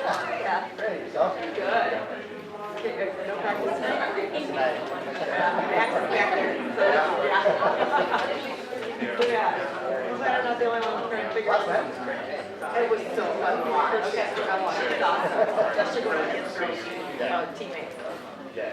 Yeah. Great, yourself? Good. Okay, no practice tonight? Max is back there. So, yeah. I'm glad I'm not the only one trying to figure out that. It was so fun to watch. Okay, I watched it. It's awesome. Especially when it gets from teammates. Yeah.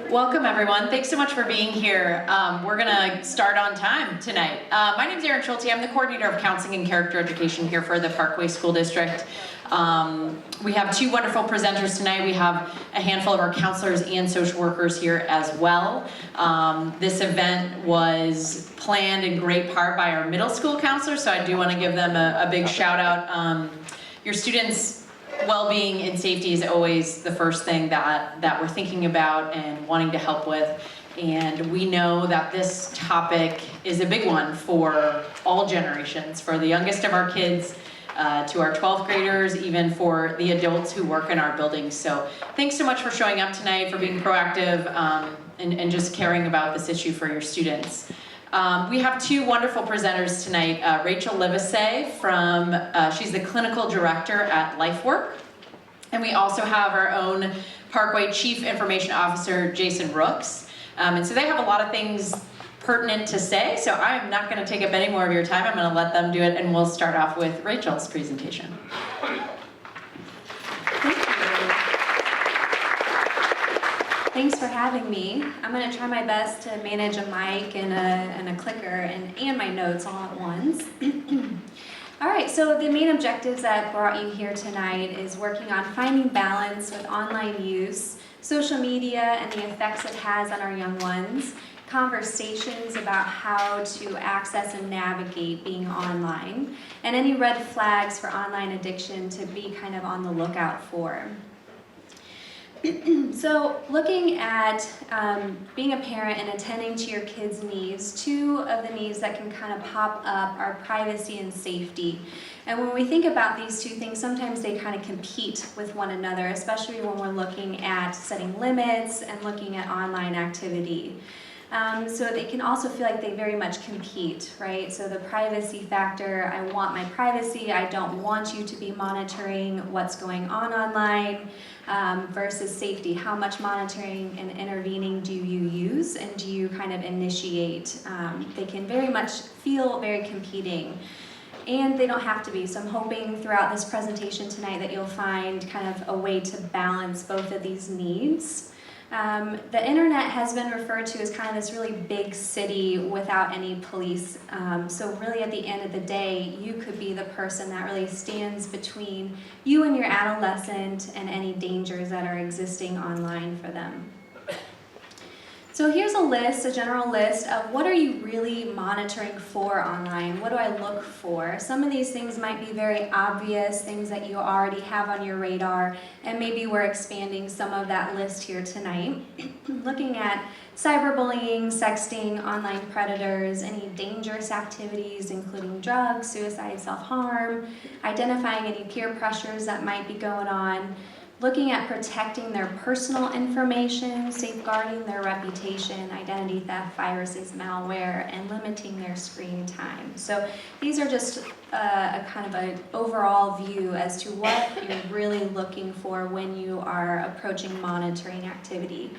Welcome everyone. Thanks so much for being here. We're gonna start on time tonight. My name is Erin Schulte. I'm the coordinator of counseling and character education here for the Parkway School District. We have two wonderful presenters tonight. We have a handful of our counselors and social workers here as well. This event was planned in great part by our middle school counselors, so I do want to give them a big shout out. Your students' well-being and safety is always the first thing that we're thinking about and wanting to help with. And we know that this topic is a big one for all generations, for the youngest of our kids, to our 12th graders, even for the adults who work in our buildings. So thanks so much for showing up tonight, for being proactive, and just caring about this issue for your students. We have two wonderful presenters tonight. Rachel Livesay she's the clinical director at LifeWork. And we also have our own Parkway Chief Information Officer, Jason Rooks. And so they have a lot of things pertinent to say, so I'm not gonna take up any more of your time. I'm gonna let them do it, and we'll start off with Rachel's presentation. Thanks for having me. I'm going to try my best to manage a mic and a clicker and my notes all at once. All right, so the main objectives that brought you here tonight is working on finding balance with online use, social media and the effects it has on our young ones, conversations about how to access and navigate being online, and any red flags for online addiction to be kind of on the lookout for. So looking at being a parent and attending to your kids' needs, two of the needs that can kind of pop up are privacy and safety. And when we think about these two things, sometimes they kind of compete with one another, especially when we're looking at setting limits and looking at online activity. So they can also feel like they very much compete, right? So the privacy factor, I want my privacy, I don't want you to be monitoring what's going on online, versus safety, how much monitoring and intervening do you use and do you kind of initiate? They can very much feel very competing. and they don't have to be. So I'm hoping throughout this presentation tonight that you'll find kind of a way to balance both of these needs. The internet has been referred to as kind of this really big city without any police. So really at the end of the day, you could be the person that really stands between you and your adolescent and any dangers that are existing online for them. So here's a list, a general list of what are you really monitoring for online? What do I look for? Some of these things might be very obvious, things that you already have on your radar, and maybe we're expanding some of that list here tonight. Looking at cyberbullying, sexting, online predators, any dangerous activities including drugs, suicide, self-harm, identifying any peer pressures that might be going on, looking at protecting their personal information, safeguarding their reputation, identity theft, viruses, malware, and limiting their screen time. So these are just a kind of an overall view as to what you're really looking for when you are approaching monitoring activity.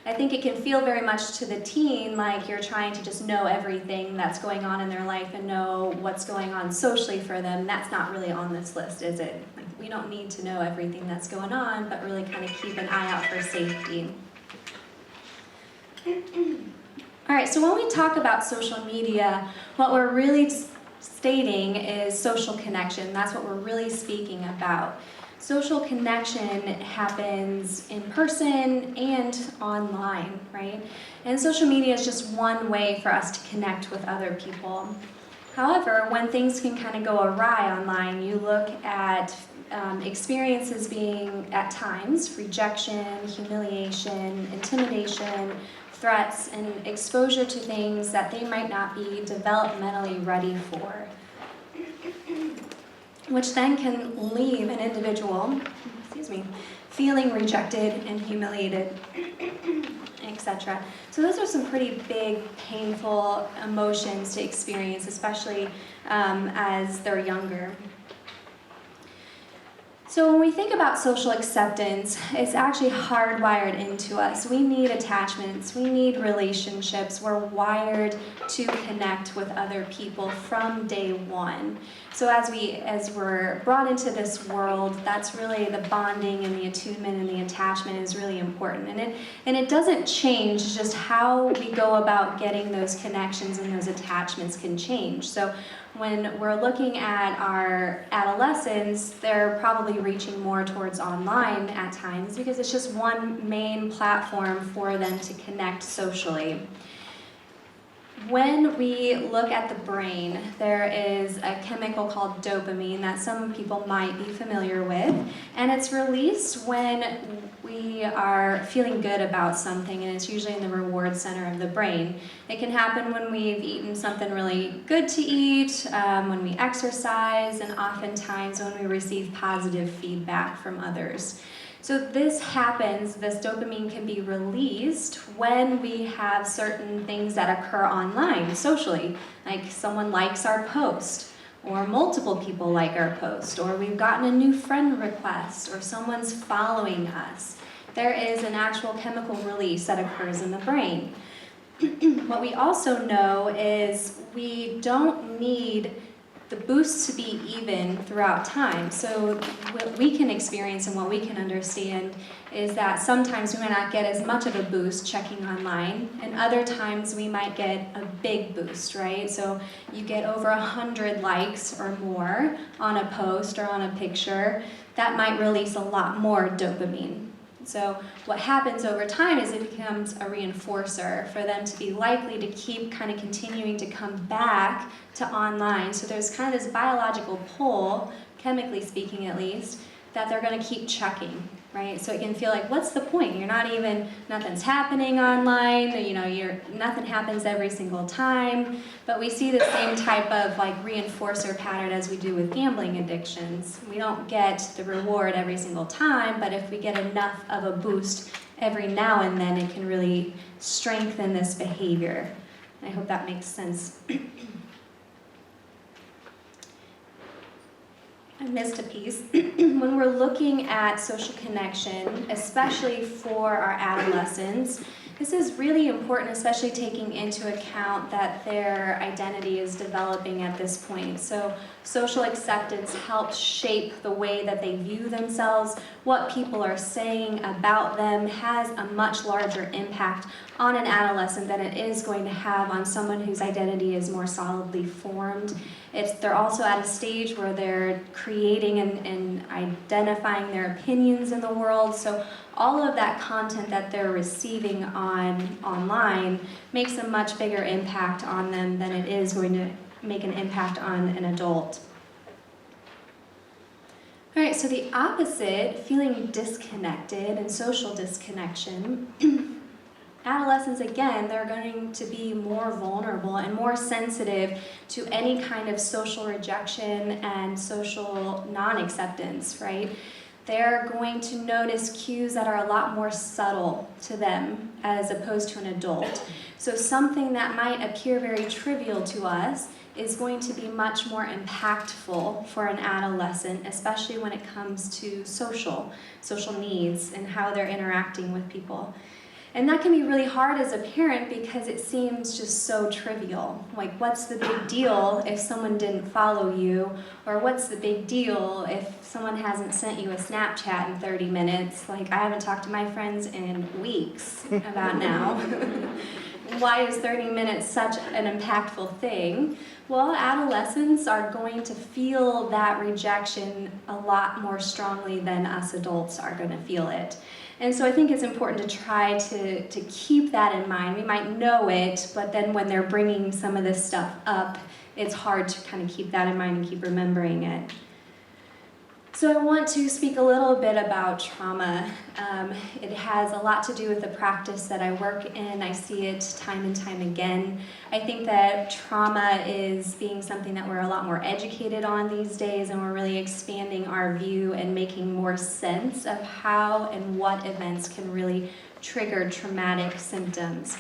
I think it can feel very much to the teen like you're trying to just know everything that's going on in their life and know what's going on socially for them. That's not really on this list, is it? Like, we don't need to know everything that's going on, but really kind of keep an eye out for safety. All right, so when we talk about social media, what we're really stating is social connection. That's what we're really speaking about. Social connection happens in person and online, right? And social media is just one way for us to connect with other people. However, when things can kind of go awry online, you look at experiences being, at times, rejection, humiliation, intimidation, threats, and exposure to things that they might not be developmentally ready for, which then can leave an individual, feeling rejected and humiliated, etc. So those are some pretty big, painful emotions to experience, especially as they're younger. So when we think about social acceptance, it's actually hardwired into us. We need attachments, we need relationships. We're wired to connect with other people from day one. So as we're brought into this world, that's really the bonding and the attunement and the attachment is really important. And it doesn't change, it's just how we go about getting those connections and those attachments can change. So when we're looking at our adolescents, they're probably reaching more towards online at times because it's just one main platform for them to connect socially. When we look at the brain, there is a chemical called dopamine that some people might be familiar with, and it's released when we are feeling good about something, and it's usually in the reward center of the brain. It can happen when we've eaten something really good to eat, when we exercise, and oftentimes when we receive positive feedback from others. So this happens, this dopamine can be released when we have certain things that occur online, socially, like someone likes our post, or multiple people like our post, or we've gotten a new friend request, or someone's following us. There is an actual chemical release that occurs in the brain. What we also know is we don't need the boosts to be even throughout time. So what we can experience and what we can understand is that sometimes we might not get as much of a boost checking online, and other times we might get a big boost, right? So you get over 100 likes or more on a post or on a picture, that might release a lot more dopamine. So what happens over time is it becomes a reinforcer for them to be likely to keep kind of continuing to come back to online. So there's kind of this biological pull, chemically speaking at least, that they're going to keep checking, right? So it can feel like, what's the point? You're not even, nothing's happening online, nothing happens every single time. But we see the same type of like reinforcer pattern as we do with gambling addictions. We don't get the reward every single time, but if we get enough of a boost every now and then, it can really strengthen this behavior. I hope that makes sense. I missed a piece. When we're looking at social connection, especially for our adolescents, This is really important, especially taking into account that their identity is developing at this point. So social acceptance helps shape the way that they view themselves. What people are saying about them has a much larger impact on an adolescent than it is going to have on someone whose identity is more solidly formed. They're also at a stage where they're creating and identifying their opinions in the world. So all of that content that they're receiving online makes a much bigger impact on them than it is going to make an impact on an adult. All right, so the opposite, feeling disconnected and social disconnection. Adolescents, again, they're going to be more vulnerable and more sensitive to any kind of social rejection and social non-acceptance, right? They're going to notice cues that are a lot more subtle to them as opposed to an adult. So something that might appear very trivial to us is going to be much more impactful for an adolescent, especially when it comes to social needs and how they're interacting with people. And that can be really hard as a parent because it seems just so trivial. Like, what's the big deal if someone didn't follow you? Or what's the big deal if someone hasn't sent you a Snapchat in 30 minutes? Like, I haven't talked to my friends in weeks about now. Why is 30 minutes such an impactful thing? Well, adolescents are going to feel that rejection a lot more strongly than us adults are going to feel it. And so I think it's important to try to keep that in mind. We might know it, but then when they're bringing some of this stuff up, it's hard to kind of keep that in mind and keep remembering it. So I want to speak a little bit about trauma. It has a lot to do with the practice that I work in. I see it time and time again. I think that trauma is being something that we're a lot more educated on these days, and we're really expanding our view and making more sense of how and what events can really trigger traumatic symptoms.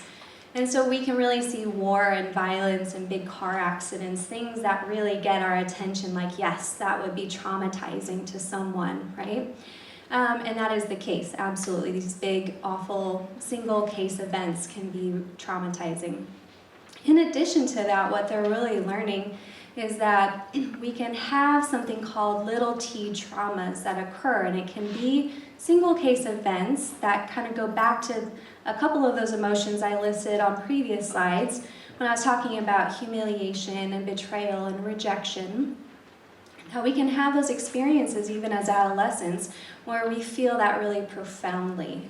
And so we can really see war and violence and big car accidents, things that really get our attention, like, yes, that would be traumatizing to someone, right? And that is the case, absolutely. These big, awful, single case events can be traumatizing. In addition to that, what they're really learning is that we can have something called little t traumas that occur, and it can be single case events that kind of go back to a couple of those emotions I listed on previous slides when I was talking about humiliation and betrayal and rejection. How we can have those experiences even as adolescents where we feel that really profoundly.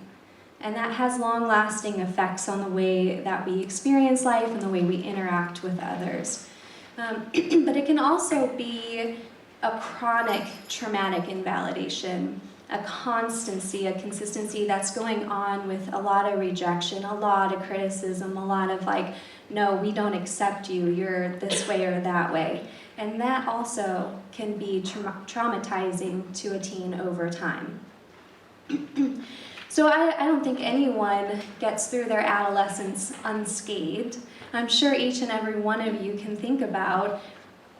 And that has long-lasting effects on the way that we experience life and the way we interact with others. But it can also be a chronic traumatic invalidation, a constancy, a consistency that's going on with a lot of rejection, a lot of criticism, a lot of like, no, we don't accept you, you're this way or that way. And that also can be traumatizing to a teen over time. So I don't think anyone gets through their adolescence unscathed. I'm sure each and every one of you can think about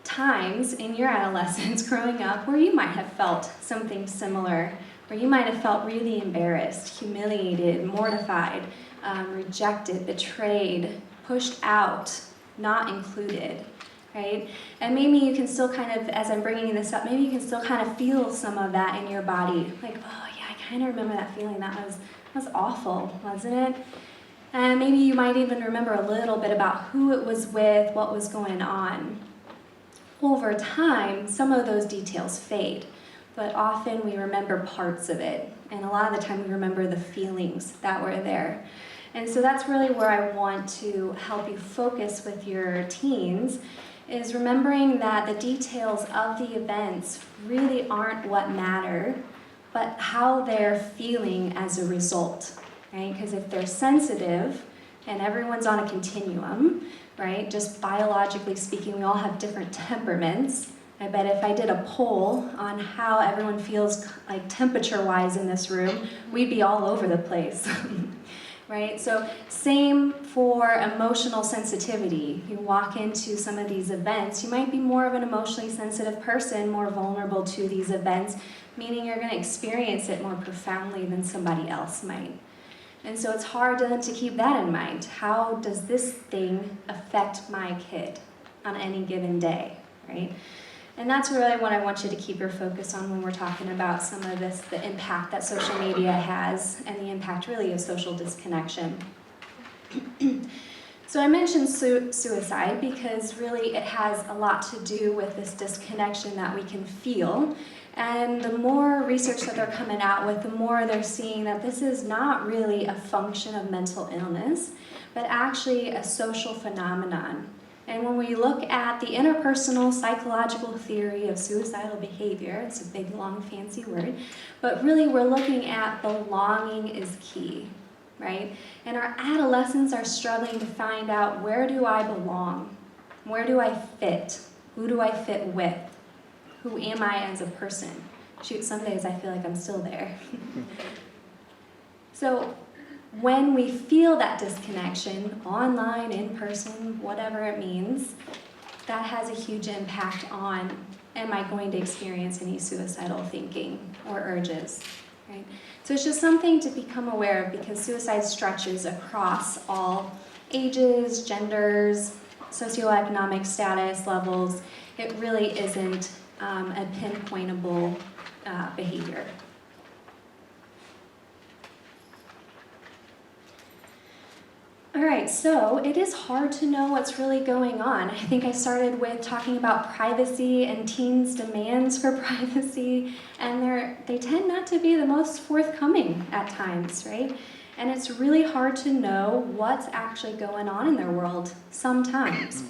times in your adolescence growing up where you might have felt something similar, where you might have felt really embarrassed, humiliated, mortified, rejected, betrayed, pushed out, not included, right? And maybe you can still kind of, as I'm bringing this up, maybe you can still kind of feel some of that in your body. Like, oh yeah, I kind of remember that feeling. That was awful, wasn't it? And maybe you might even remember a little bit about who it was with, what was going on. Over time, some of those details fade, but often we remember parts of it, and a lot of the time we remember the feelings that were there. And so that's really where I want to help you focus with your teens, is remembering that the details of the events really aren't what matter, but how they're feeling as a result, right? Because if they're sensitive, and everyone's on a continuum, right? Just biologically speaking, we all have different temperaments. I bet if I did a poll on how everyone feels like temperature-wise in this room, we'd be all over the place, right? So same for emotional sensitivity. You walk into some of these events, you might be more of an emotionally sensitive person, more vulnerable to these events, meaning you're gonna experience it more profoundly than somebody else might. And so it's hard then to keep that in mind. How does this thing affect my kid on any given day, right? And that's really what I want you to keep your focus on when we're talking about some of this, the impact that social media has and the impact really of social disconnection. So I mentioned suicide because really it has a lot to do with this disconnection that we can feel. And the more research that they're coming out with, the more they're seeing that this is not really a function of mental illness, but actually a social phenomenon. And when we look at the interpersonal psychological theory of suicidal behavior, it's a big, long, fancy word, but really we're looking at belonging is key, right? And our adolescents are struggling to find out, where do I belong? Where do I fit? Who do I fit with? Who am I as a person? Shoot, some days I feel like I'm still there. So when we feel that disconnection, online, in person, whatever it means, that has a huge impact on, am I going to experience any suicidal thinking or urges, right? So it's just something to become aware of, because suicide stretches across all ages, genders, socioeconomic status levels. It really isn't a pinpointable behavior. All right, so it is hard to know what's really going on. I think I started with talking about privacy and teens' demands for privacy, and they tend not to be the most forthcoming at times, right? And it's really hard to know what's actually going on in their world sometimes.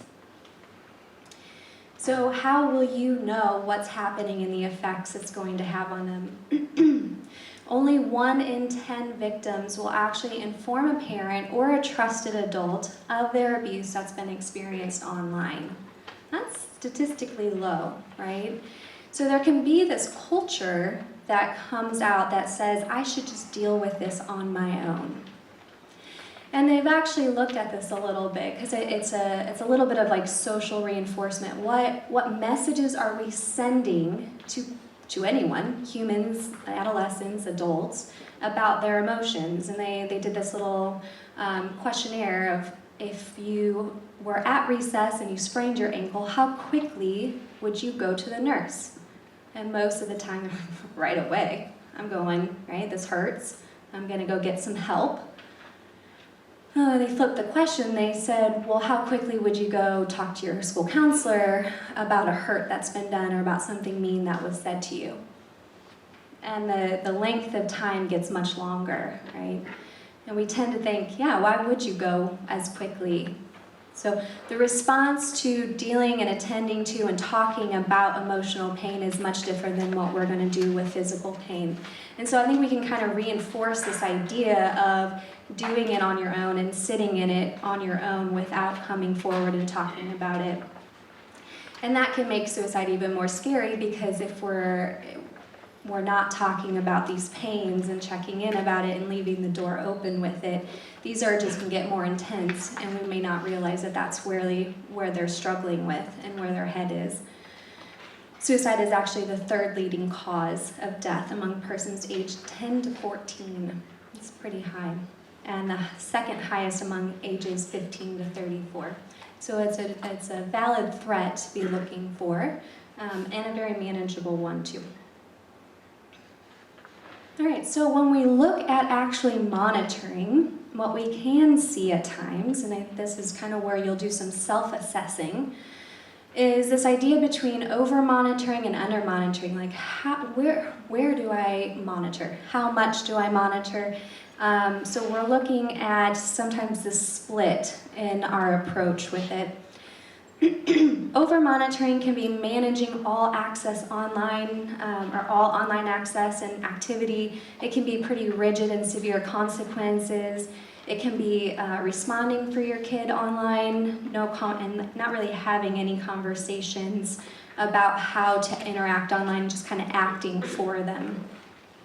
So how will you know what's happening and the effects it's going to have on them? Only 1 in 10 victims will actually inform a parent or a trusted adult of their abuse that's been experienced online. That's statistically low, right? So there can be this culture that comes out that says, I should just deal with this on my own. And they've actually looked at this a little bit, because it's a little bit of like social reinforcement. What messages are we sending to anyone, humans, adolescents, adults, about their emotions? And they did this little questionnaire of, if you were at recess and you sprained your ankle, how quickly would you go to the nurse? And most of the time, right away. I'm going, right, this hurts. I'm gonna go get some help. They flipped the question. They said, well, how quickly would you go talk to your school counselor about a hurt that's been done or about something mean that was said to you? And the length of time gets much longer, right? And we tend to think, yeah, why would you go as quickly? So the response to dealing and attending to and talking about emotional pain is much different than what we're going to do with physical pain. And so I think we can kind of reinforce this idea of doing it on your own and sitting in it on your own without coming forward and talking about it. And that can make suicide even more scary, because if we're not talking about these pains and checking in about it and leaving the door open with it, these urges can get more intense, and we may not realize that that's really where they're struggling with and where their head is. Suicide is actually the 3rd leading cause of death among persons aged 10 to 14. It's pretty high. And the 2nd highest among ages 15 to 34. So it's a valid threat to be looking for, and a very manageable one too. All right, so when we look at actually monitoring, what we can see at times, and this is kind of where you'll do some self-assessing, is this idea between over-monitoring and under-monitoring. Like, where do I monitor? How much do I monitor? So we're looking at sometimes this split in our approach with it. Over-monitoring can be managing all access online, or all online access and activity. It can be pretty rigid and severe consequences. It can be responding for your kid online, and not really having any conversations about how to interact online, just kind of acting for them.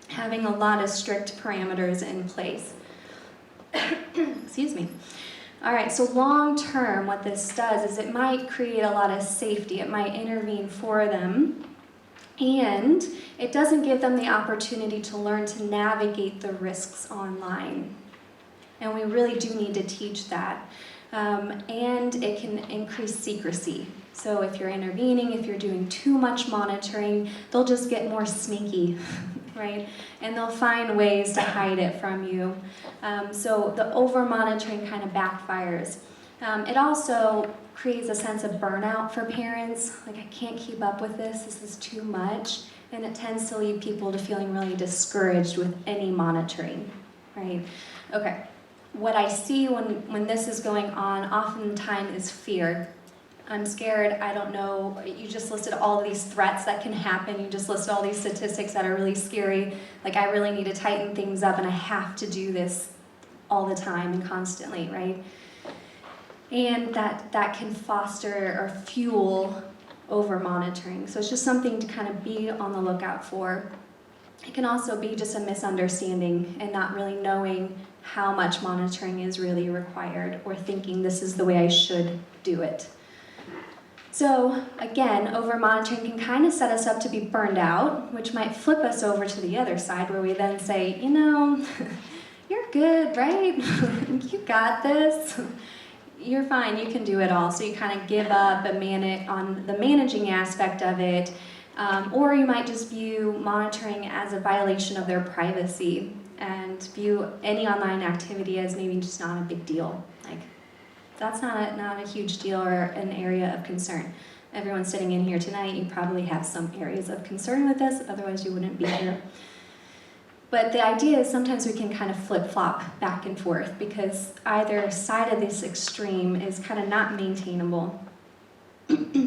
Having a lot of strict parameters in place. Excuse me. All right, so long term, what this does is it might create a lot of safety. It might intervene for them, and it doesn't give them the opportunity to learn to navigate the risks online. And we really do need to teach that. And it can increase secrecy. So if you're intervening, if you're doing too much monitoring, they'll just get more sneaky, right? And they'll find ways to hide it from you. So the over-monitoring kind of backfires. It also creates a sense of burnout for parents. Like, I can't keep up with this is too much. And it tends to lead people to feeling really discouraged with any monitoring, right? Okay, what I see when this is going on oftentimes is fear. I'm scared, I don't know, you just listed all of these threats that can happen, you just listed all these statistics that are really scary, like I really need to tighten things up and I have to do this all the time and constantly, right? And that can foster or fuel over-monitoring. So it's just something to kind of be on the lookout for. It can also be just a misunderstanding and not really knowing how much monitoring is really required or thinking this is the way I should do it. So again, over-monitoring can kind of set us up to be burned out, which might flip us over to the other side where we then say, you know, you're good, right? You got this. You're fine, you can do it all. So you kind of give up on the managing aspect of it, or you might just view monitoring as a violation of their privacy and view any online activity as maybe just not a big deal. Like, that's not a huge deal or an area of concern. Everyone sitting in here tonight, you probably have some areas of concern with this, otherwise you wouldn't be here. But the idea is sometimes we can kind of flip-flop back and forth because either side of this extreme is kind of not maintainable.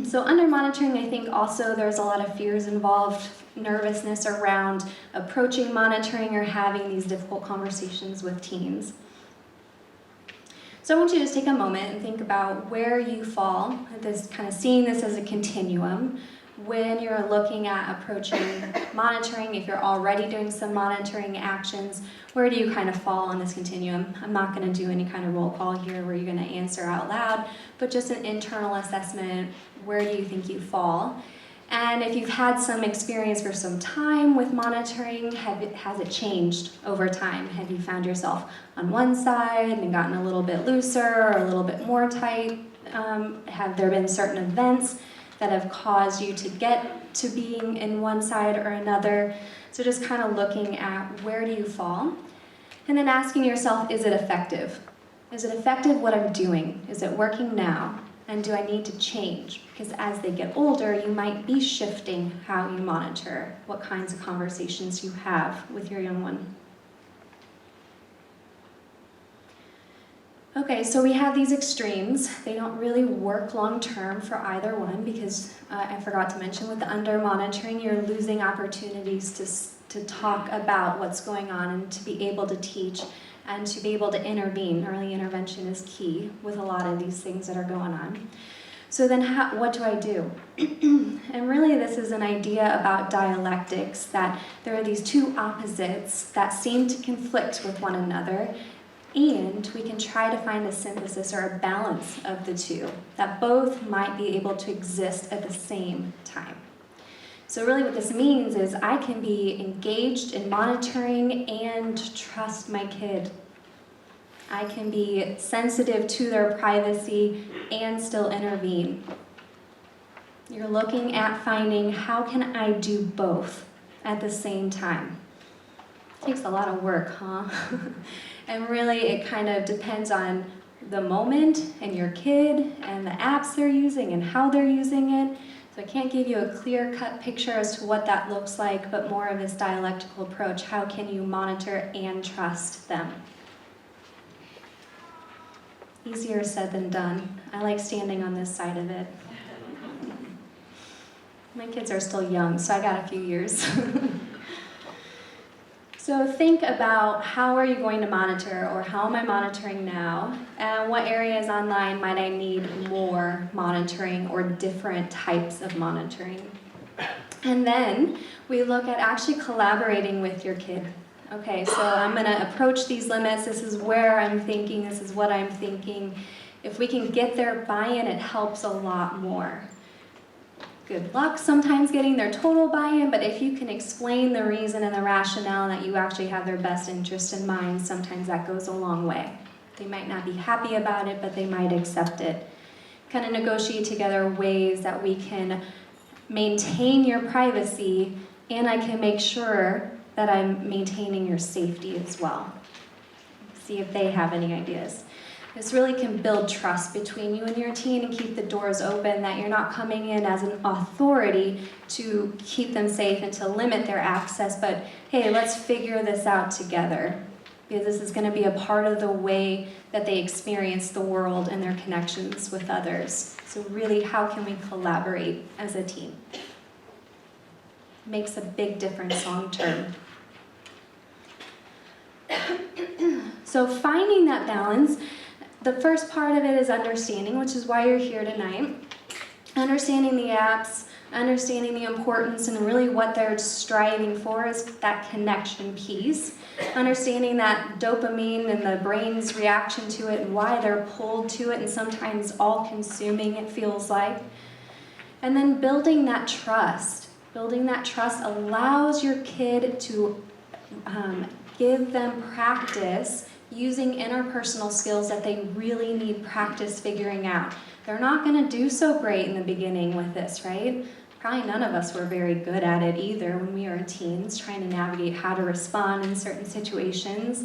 So under monitoring, I think also there's a lot of fears involved, nervousness around approaching monitoring or having these difficult conversations with teens. So I want you to just take a moment and think about where you fall, this kind of seeing this as a continuum. When you're looking at approaching monitoring, if you're already doing some monitoring actions, where do you kind of fall on this continuum? I'm not going to do any kind of roll call here where you're going to answer out loud, but just an internal assessment, where do you think you fall? And if you've had some experience for some time with monitoring, has it changed over time? Have you found yourself on one side and gotten a little bit looser or a little bit more tight? Have there been certain events that have caused you to get to being in one side or another? So just kind of looking at where do you fall, and then asking yourself, is it effective? Is it effective what I'm doing? Is it working now? And do I need to change? Because as they get older, you might be shifting how you monitor, what kinds of conversations you have with your young one. Okay, so we have these extremes. They don't really work long-term for either one because I forgot to mention with the under-monitoring, you're losing opportunities to talk about what's going on and to be able to teach and to be able to intervene. Early intervention is key with a lot of these things that are going on. So then what do I do? And really this is an idea about dialectics, that there are these two opposites that seem to conflict with one another, and we can try to find a synthesis or a balance of the two, that both might be able to exist at the same time. So really what this means is I can be engaged in monitoring and trust my kid. I can be sensitive to their privacy and still intervene. You're looking at finding how can I do both at the same time. It takes a lot of work, huh? And really it kind of depends on the moment and your kid and the apps they're using and how they're using it. So I can't give you a clear-cut picture as to what that looks like, but more of this dialectical approach. How can you monitor and trust them? Easier said than done. I like standing on this side of it. My kids are still young, so I got a few years. So think about how are you going to monitor, or how am I monitoring now, and what areas online might I need more monitoring or different types of monitoring. And then we look at actually collaborating with your kid. Okay, so I'm going to approach these limits. This is where I'm thinking, this is what I'm thinking. If we can get their buy-in, it helps a lot more. Good luck sometimes getting their total buy-in, but if you can explain the reason and the rationale that you actually have their best interest in mind, sometimes that goes a long way. They might not be happy about it, but they might accept it. Kind of negotiate together ways that we can maintain your privacy, and I can make sure that I'm maintaining your safety as well. See if they have any ideas. This really can build trust between you and your teen and keep the doors open, that you're not coming in as an authority to keep them safe and to limit their access, but hey, let's figure this out together. Because this is going to be a part of the way that they experience the world and their connections with others. So really, how can we collaborate as a team? Makes a big difference long term. So finding that balance, the first part of it is understanding, which is why you're here tonight. Understanding the apps, understanding the importance, and really what they're striving for is that connection piece. Understanding that dopamine and the brain's reaction to it and why they're pulled to it, and sometimes all-consuming it feels like. And then building that trust. Building that trust allows your kid to give them practice using interpersonal skills that they really need practice figuring out. They're not going to do so great in the beginning with this, right? Probably none of us were very good at it either when we were teens, trying to navigate how to respond in certain situations.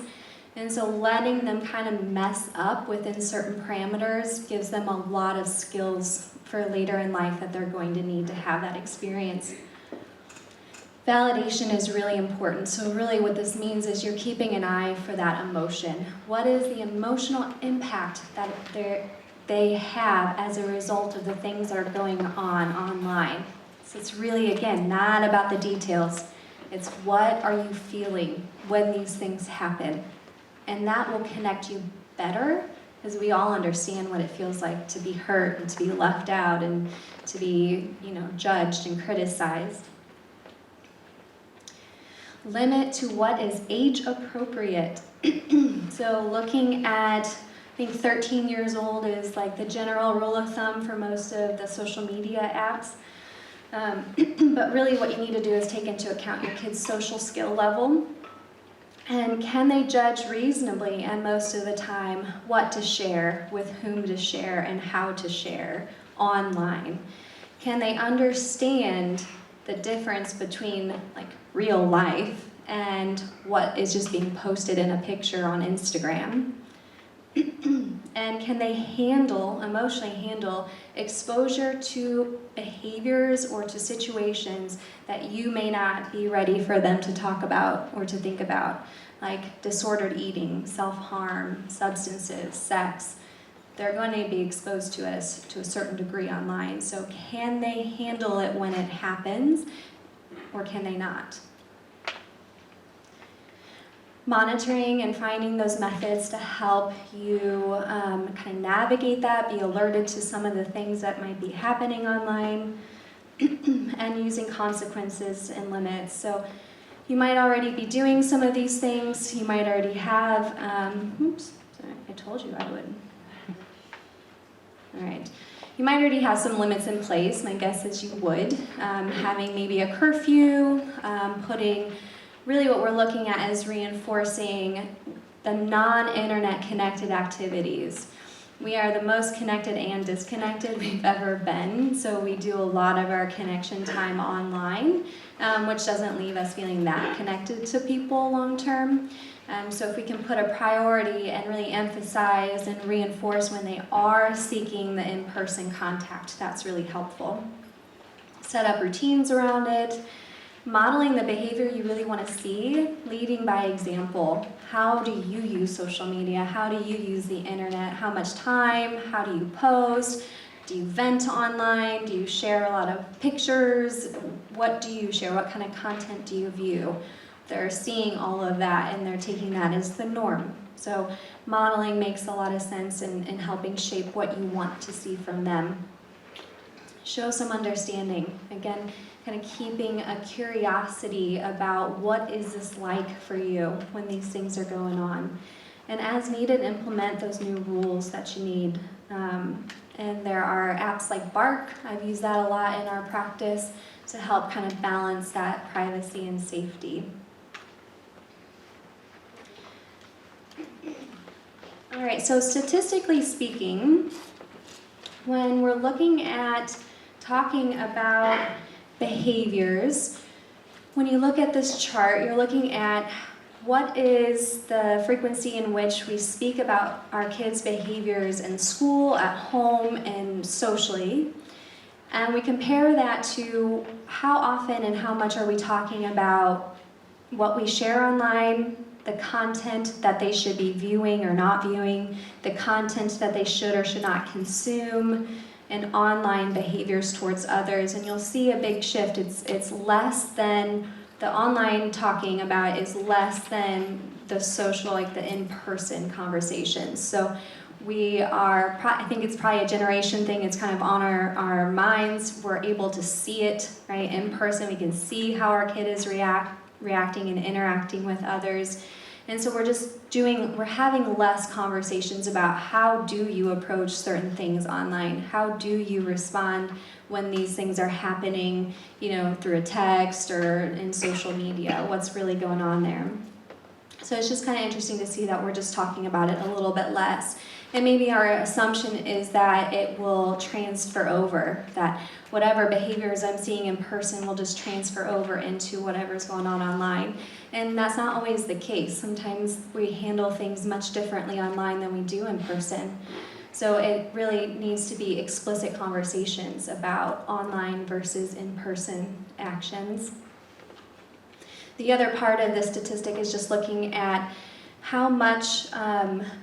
And so letting them kind of mess up within certain parameters gives them a lot of skills for later in life that they're going to need to have that experience. Validation is really important. So really what this means is you're keeping an eye for that emotion. What is the emotional impact that they have as a result of the things that are going on online? So it's really, again, not about the details. It's what are you feeling when these things happen? And that will connect you better, because we all understand what it feels like to be hurt and to be left out and to be, judged and criticized. Limit to what is age appropriate. So looking at, I think 13 years old is like the general rule of thumb for most of the social media apps. But really what you need to do is take into account your kid's social skill level. And can they judge reasonably, and most of the time, what to share, with whom to share, and how to share online? Can they understand the difference between real life and what is just being posted in a picture on Instagram? And can they emotionally handle exposure to behaviors or to situations that you may not be ready for them to talk about or to think about, like disordered eating, self-harm, substances, sex? They're going to be exposed to us to a certain degree online. So can they handle it when it happens, or can they not? Monitoring and finding those methods to help you kind of navigate that, be alerted to some of the things that might be happening online, and using consequences and limits. So you might already be doing some of these things. You might already have, oops, sorry, I told you I would. All right. You might already have some limits in place. My guess is you would. Having maybe a curfew, putting, really what we're looking at is reinforcing the non-internet connected activities. We are the most connected and disconnected we've ever been, so we do a lot of our connection time online, which doesn't leave us feeling that connected to people long term. So if we can put a priority and really emphasize and reinforce when they are seeking the in-person contact, that's really helpful. Set up routines around it. Modeling the behavior you really want to see, leading by example. How do you use social media? How do you use the internet? How much time? How do you post? Do you vent online? Do you share a lot of pictures? What do you share? What kind of content do you view? They're seeing all of that and they're taking that as the norm. So modeling makes a lot of sense in helping shape what you want to see from them. Show some understanding. Again, kind of keeping a curiosity about what is this like for you when these things are going on. And as needed, implement those new rules that you need. And there are apps like Bark. I've used that a lot in our practice to help kind of balance that privacy and safety. All right, so statistically speaking, when we're looking at talking about behaviors, when you look at this chart, you're looking at what is the frequency in which we speak about our kids' behaviors in school, at home, and socially. And we compare that to how often and how much are we talking about what we share online, the content that they should be viewing or not viewing, the content that they should or should not consume, and online behaviors towards others. And you'll see a big shift. It's less than the online talking about is less than the social, like the in-person conversations. So we are, I think it's probably a generation thing. It's kind of on our minds. We're able to see it, right, in person. We can see how our kid is reacting and interacting with others. And so we're having less conversations about how do you approach certain things online? How do you respond when these things are happening, through a text or in social media? What's really going on there? So it's just kind of interesting to see that we're just talking about it a little bit less. And maybe our assumption is that it will transfer over, that whatever behaviors I'm seeing in person will just transfer over into whatever's going on online. And that's not always the case. Sometimes we handle things much differently online than we do in person. So it really needs to be explicit conversations about online versus in-person actions. The other part of this statistic is just looking at how much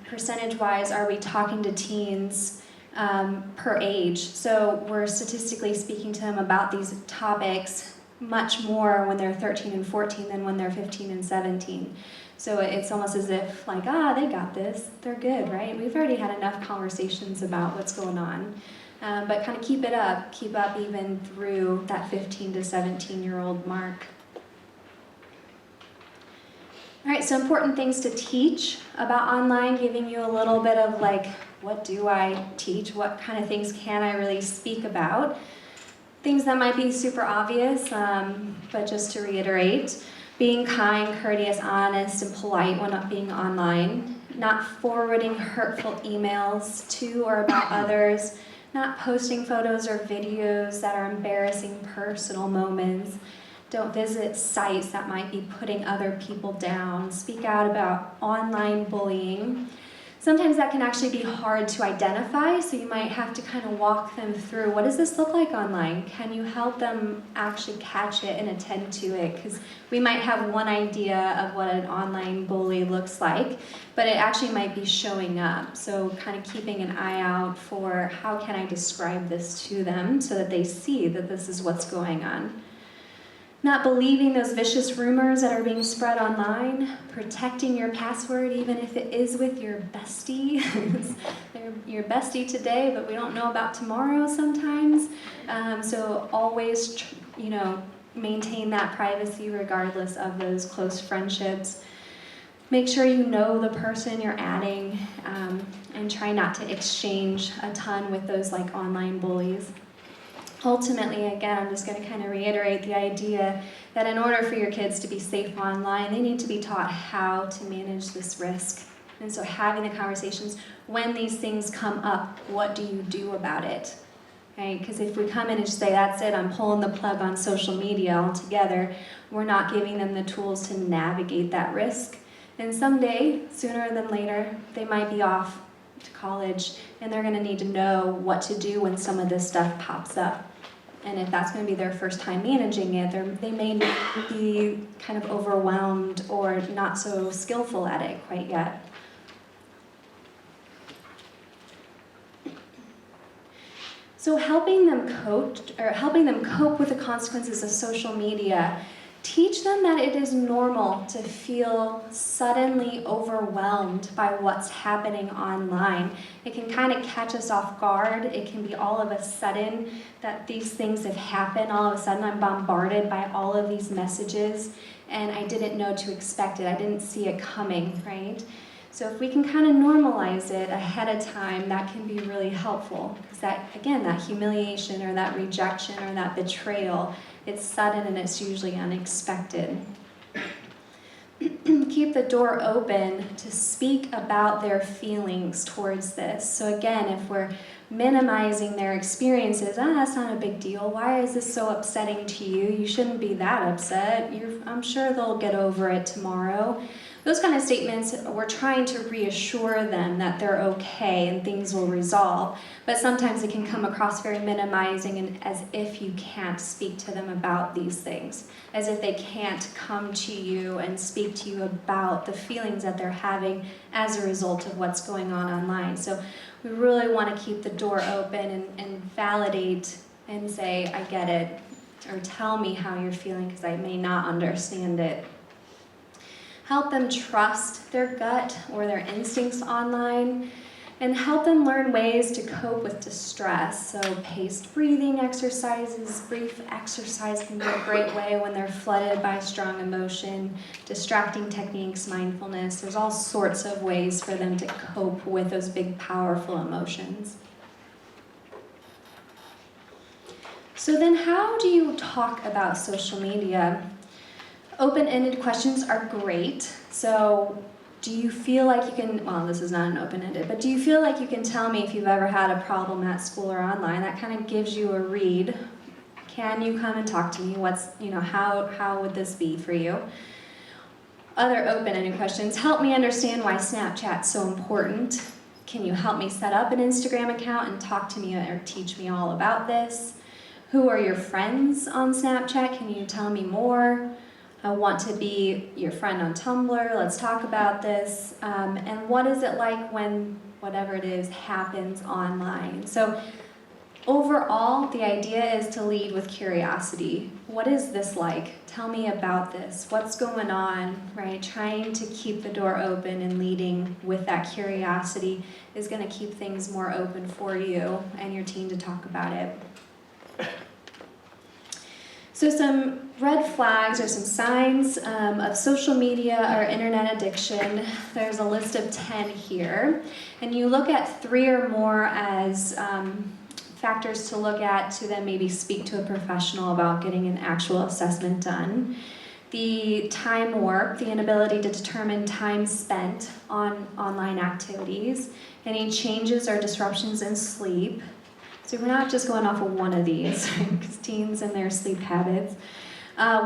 percentage-wise are we talking to teens per age. So we're statistically speaking to them about these topics much more when they're 13 and 14 than when they're 15 and 17. So it's almost as if like, they got this, they're good, right? We've already had enough conversations about what's going on. But kind of keep up even through that 15 to 17-year-old mark. All right, so important things to teach about online, giving you a little bit of like, what do I teach? What kind of things can I really speak about? Things that might be super obvious, but just to reiterate, being kind, courteous, honest, and polite when not being online, not forwarding hurtful emails to or about others, not posting photos or videos that are embarrassing personal moments. Don't visit sites that might be putting other people down. Speak out about online bullying. Sometimes that can actually be hard to identify, so you might have to kind of walk them through, what does this look like online? Can you help them actually catch it and attend to it? Because we might have one idea of what an online bully looks like, but it actually might be showing up. So kind of keeping an eye out for how can I describe this to them so that they see that this is what's going on. Not believing those vicious rumors that are being spread online, protecting your password even if it is with your bestie. They're your bestie today, but we don't know about tomorrow sometimes. So always, maintain that privacy regardless of those close friendships. Make sure you know the person you're adding, and try not to exchange a ton with those like online bullies. Ultimately, again, I'm just going to kind of reiterate the idea that in order for your kids to be safe online, they need to be taught how to manage this risk. And so having the conversations, when these things come up, what do you do about it? Right? Because if we come in and just say, that's it, I'm pulling the plug on social media altogether, we're not giving them the tools to navigate that risk. And someday, sooner than later, they might be off to college, and they're going to need to know what to do when some of this stuff pops up. And if that's going to be their first time managing it, they may be kind of overwhelmed or not so skillful at it quite yet. So helping them cope with the consequences of social media, teach them that it is normal to feel suddenly overwhelmed by what's happening online. It can kind of catch us off guard. It can be all of a sudden that these things have happened. All of a sudden I'm bombarded by all of these messages and I didn't know to expect it. I didn't see it coming, right? So if we can kind of normalize it ahead of time, that can be really helpful. Because that humiliation or that rejection or that betrayal, it's sudden and it's usually unexpected. Keep keep the door open to speak about their feelings towards this. So again, if we're minimizing their experiences, that's not a big deal. Why is this so upsetting to you? You shouldn't be that upset. I'm sure they'll get over it tomorrow. Those kind of statements, we're trying to reassure them that they're okay and things will resolve. But sometimes it can come across very minimizing and as if you can't speak to them about these things, as if they can't come to you and speak to you about the feelings that they're having as a result of what's going on online. So we really want to keep the door open and validate and say, I get it, or tell me how you're feeling because I may not understand it. Help them trust their gut or their instincts online, and help them learn ways to cope with distress. So paced breathing exercises, brief exercise can be a great way when they're flooded by strong emotion, distracting techniques, mindfulness. There's all sorts of ways for them to cope with those big, powerful emotions. So then how do you talk about social media? Open-ended questions are great. So do you feel like you can, well, this is not an open-ended, but do you feel like you can tell me if you've ever had a problem at school or online? That kind of gives you a read. Can you come and talk to me? How would this be for you? Other open-ended questions. Help me understand why Snapchat's so important. Can you help me set up an Instagram account and talk to me or teach me all about this? Who are your friends on Snapchat? Can you tell me more? I want to be your friend on Tumblr. Let's talk about this. And what is it like when whatever it is happens online? So overall, the idea is to lead with curiosity. What is this like? Tell me about this. What's going on, right? Trying to keep the door open and leading with that curiosity is going to keep things more open for you and your team to talk about it. So some red flags or some signs of social media or internet addiction. There's a list of 10 here. And you look at 3 or more as factors to look at to then maybe speak to a professional about getting an actual assessment done. The time warp, the inability to determine time spent on online activities. Any changes or disruptions in sleep. So we're not just going off of one of these, because teens and their sleep habits.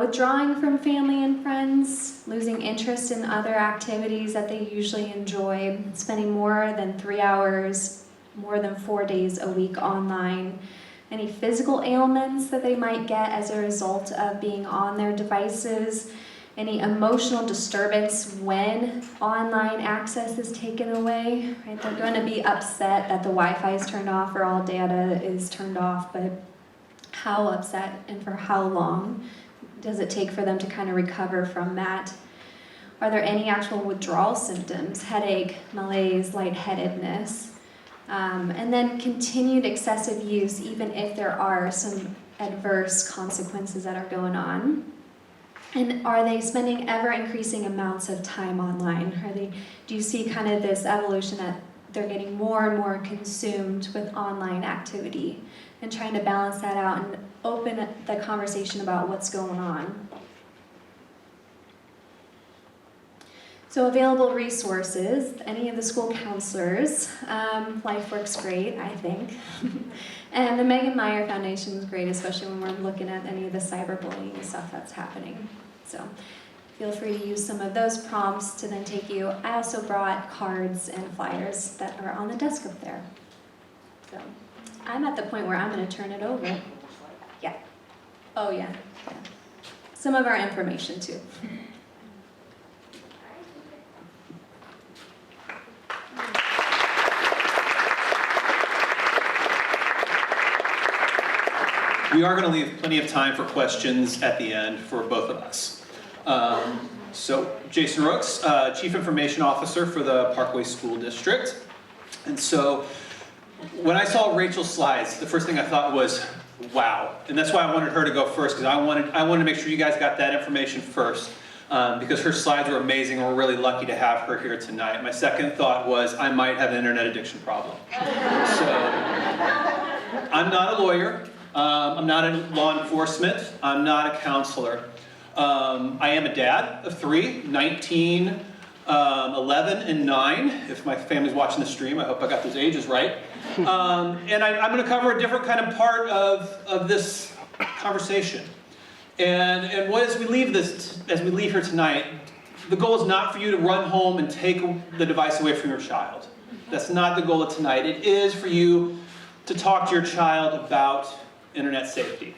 Withdrawing from family and friends, losing interest in other activities that they usually enjoy, spending more than 3 hours, more than 4 days a week online, any physical ailments that they might get as a result of being on their devices, any emotional disturbance when online access is taken away, right? They're going to be upset that the Wi-Fi is turned off or all data is turned off, but how upset and for how long does it take for them to kind of recover from that? Are there any actual withdrawal symptoms, headache, malaise, lightheadedness? And then continued excessive use, even if there are some adverse consequences that are going on. And are they spending ever-increasing amounts of time online? Do you see kind of this evolution that they're getting more and more consumed with online activity and trying to balance that out and open the conversation about what's going on? So available resources, any of the school counselors, LifeWorks great, I think. And the Megan Meyer Foundation is great, especially when we're looking at any of the cyberbullying stuff that's happening. So feel free to use some of those prompts to then take you. I also brought cards and flyers that are on the desk up there. So I'm at the point where I'm going to turn it over. Yeah. Oh, yeah. Some of our information, too. We are going to leave plenty of time for questions at the end for both of us. So Jason Rooks, Chief Information Officer for the Parkway School District. And so when I saw Rachel's slides, the first thing I thought was, wow. And that's why I wanted her to go first, because I wanted to make sure you guys got that information first. Because her slides were amazing and we're really lucky to have her here tonight. My second thought was, I might have an internet addiction problem. So I'm not a lawyer. I'm not in law enforcement. I'm not a counselor. I am a dad of 3, 19, 11, and 9. If my family's watching the stream, I hope I got those ages right. And I'm going to cover a different kind of part of this conversation. And as we leave here tonight, the goal is not for you to run home and take the device away from your child. That's not the goal of tonight. It is for you to talk to your child about internet safety.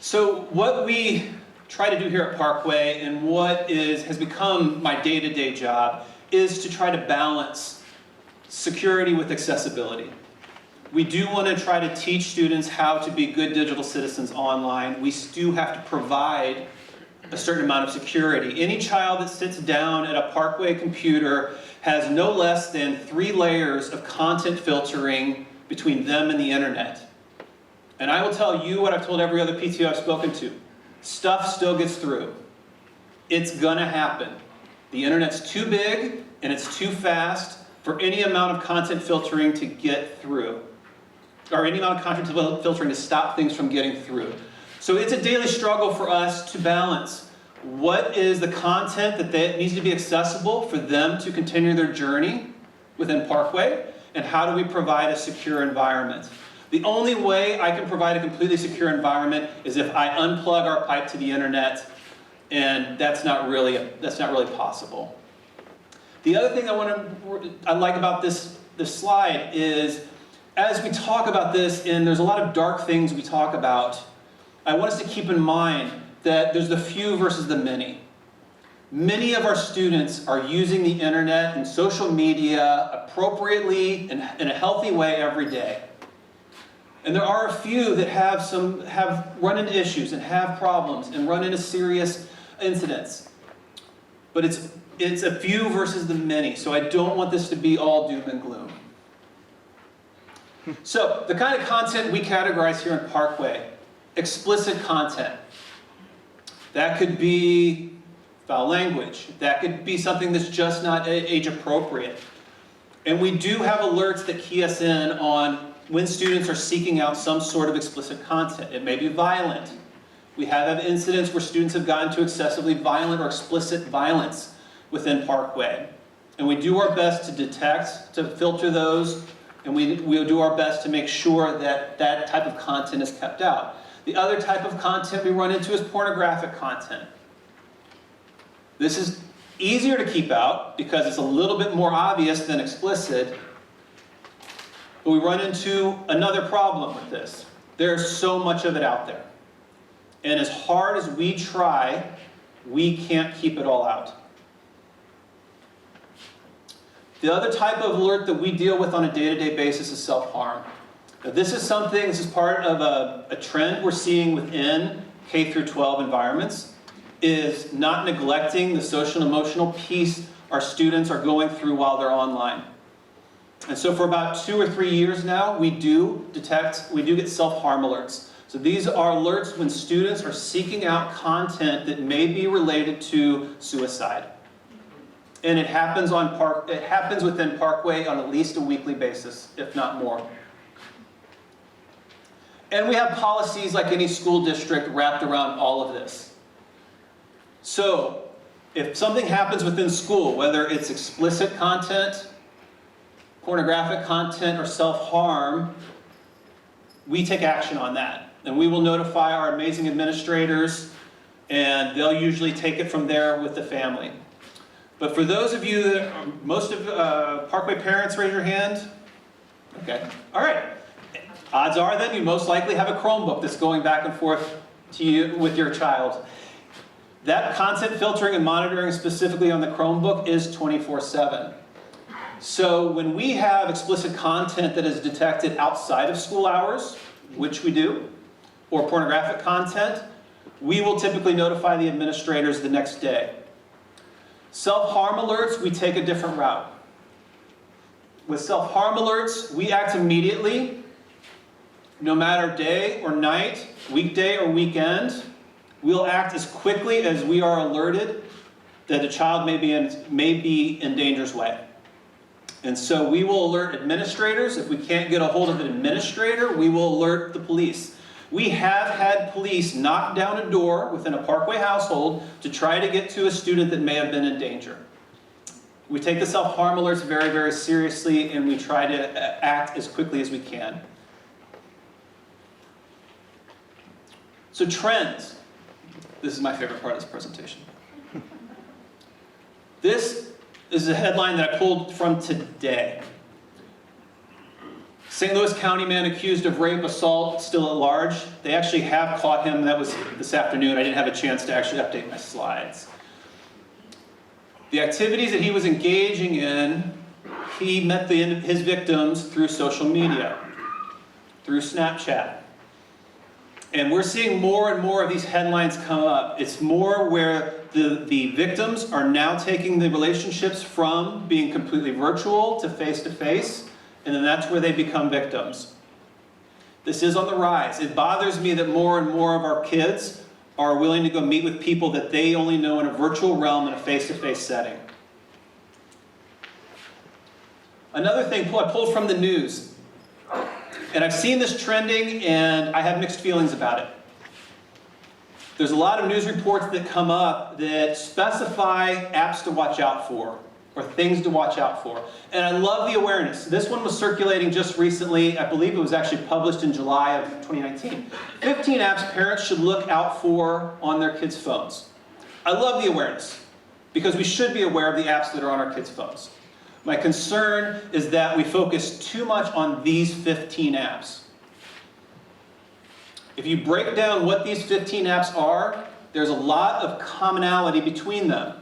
So what we try to do here at Parkway, and what has become my day-to-day job, is to try to balance security with accessibility. We do want to try to teach students how to be good digital citizens online. We do have to provide a certain amount of security. Any child that sits down at a Parkway computer has no less than 3 layers of content filtering between them and the internet. And I will tell you what I've told every other PTO I've spoken to. Stuff still gets through. It's gonna happen. The internet's too big and it's too fast for any amount of content filtering to get through. Or any amount of content filtering to stop things from getting through. So it's a daily struggle for us to balance what is the content that needs to be accessible for them to continue their journey within Parkway, and how do we provide a secure environment. The only way I can provide a completely secure environment is if I unplug our pipe to the internet, and that's not really possible. The other thing I like about this slide is, as we talk about this, and there's a lot of dark things we talk about, I want us to keep in mind that there's the few versus the many. Many of our students are using the internet and social media appropriately and in a healthy way every day. And there are a few that have run into issues and have problems and run into serious incidents. But it's a few versus the many, so I don't want this to be all doom and gloom. So, the kind of content we categorize here in Parkway: explicit content. That could be foul language. That could be something that's just not age appropriate. And we do have alerts that key us in on when students are seeking out some sort of explicit content. It may be violent. We have had incidents where students have gotten to excessively violent or explicit violence within Parkway. And we do our best to detect, to filter those, and we'll do our best to make sure that that type of content is kept out. The other type of content we run into is pornographic content. This is easier to keep out because it's a little bit more obvious than explicit. But we run into another problem with this. There's so much of it out there. And as hard as we try, we can't keep it all out. The other type of alert that we deal with on a day-to-day basis is self-harm. Now, this is part of a trend we're seeing within K through 12 environments, is not neglecting the social and emotional piece our students are going through while they're online. And so for about 2 or 3 years now, we do get self-harm alerts. So these are alerts when students are seeking out content that may be related to suicide. And it happens within Parkway on at least a weekly basis, if not more. And we have policies like any school district wrapped around all of this. So if something happens within school, whether it's explicit content, pornographic content, or self-harm, we take action on that. And we will notify our amazing administrators, and they'll usually take it from there with the family. But for those of you that, most of Parkway parents, raise your hand. Okay, all right. Odds are then you most likely have a Chromebook that's going back and forth to you with your child. That content filtering and monitoring specifically on the Chromebook is 24/7. So when we have explicit content that is detected outside of school hours, which we do, or pornographic content, we will typically notify the administrators the next day. Self-harm alerts, we take a different route. With self-harm alerts, we act immediately, no matter day or night, weekday or weekend. We'll act as quickly as we are alerted that a child may be in danger's way. And so we will alert administrators. If we can't get a hold of an administrator, we will alert the police. We have had police knock down a door within a Parkway household to try to get to a student that may have been in danger. We take the self-harm alerts very, very seriously, and we try to act as quickly as we can. So trends. This is my favorite part of this presentation. This is a headline that I pulled from today. St. Louis County man accused of rape, assault, still at large. They actually have caught him. That was this afternoon. I didn't have a chance to actually update my slides. The activities that he was engaging in, he met his victims through social media, through Snapchat. And we're seeing more and more of these headlines come up. It's more where the victims are now taking the relationships from being completely virtual to face, and then that's where they become victims. This is on the rise. It bothers me that more and more of our kids are willing to go meet with people that they only know in a virtual realm in a face-to-face setting. Another thing I pulled from the news, and I've seen this trending and I have mixed feelings about it. There's a lot of news reports that come up that specify apps to watch out for, or things to watch out for. And I love the awareness. This one was circulating just recently. I believe it was actually published in July of 2019. 15 apps parents should look out for on their kids' phones. I love the awareness, because we should be aware of the apps that are on our kids' phones. My concern is that we focus too much on these 15 apps. If you break down what these 15 apps are, there's a lot of commonality between them.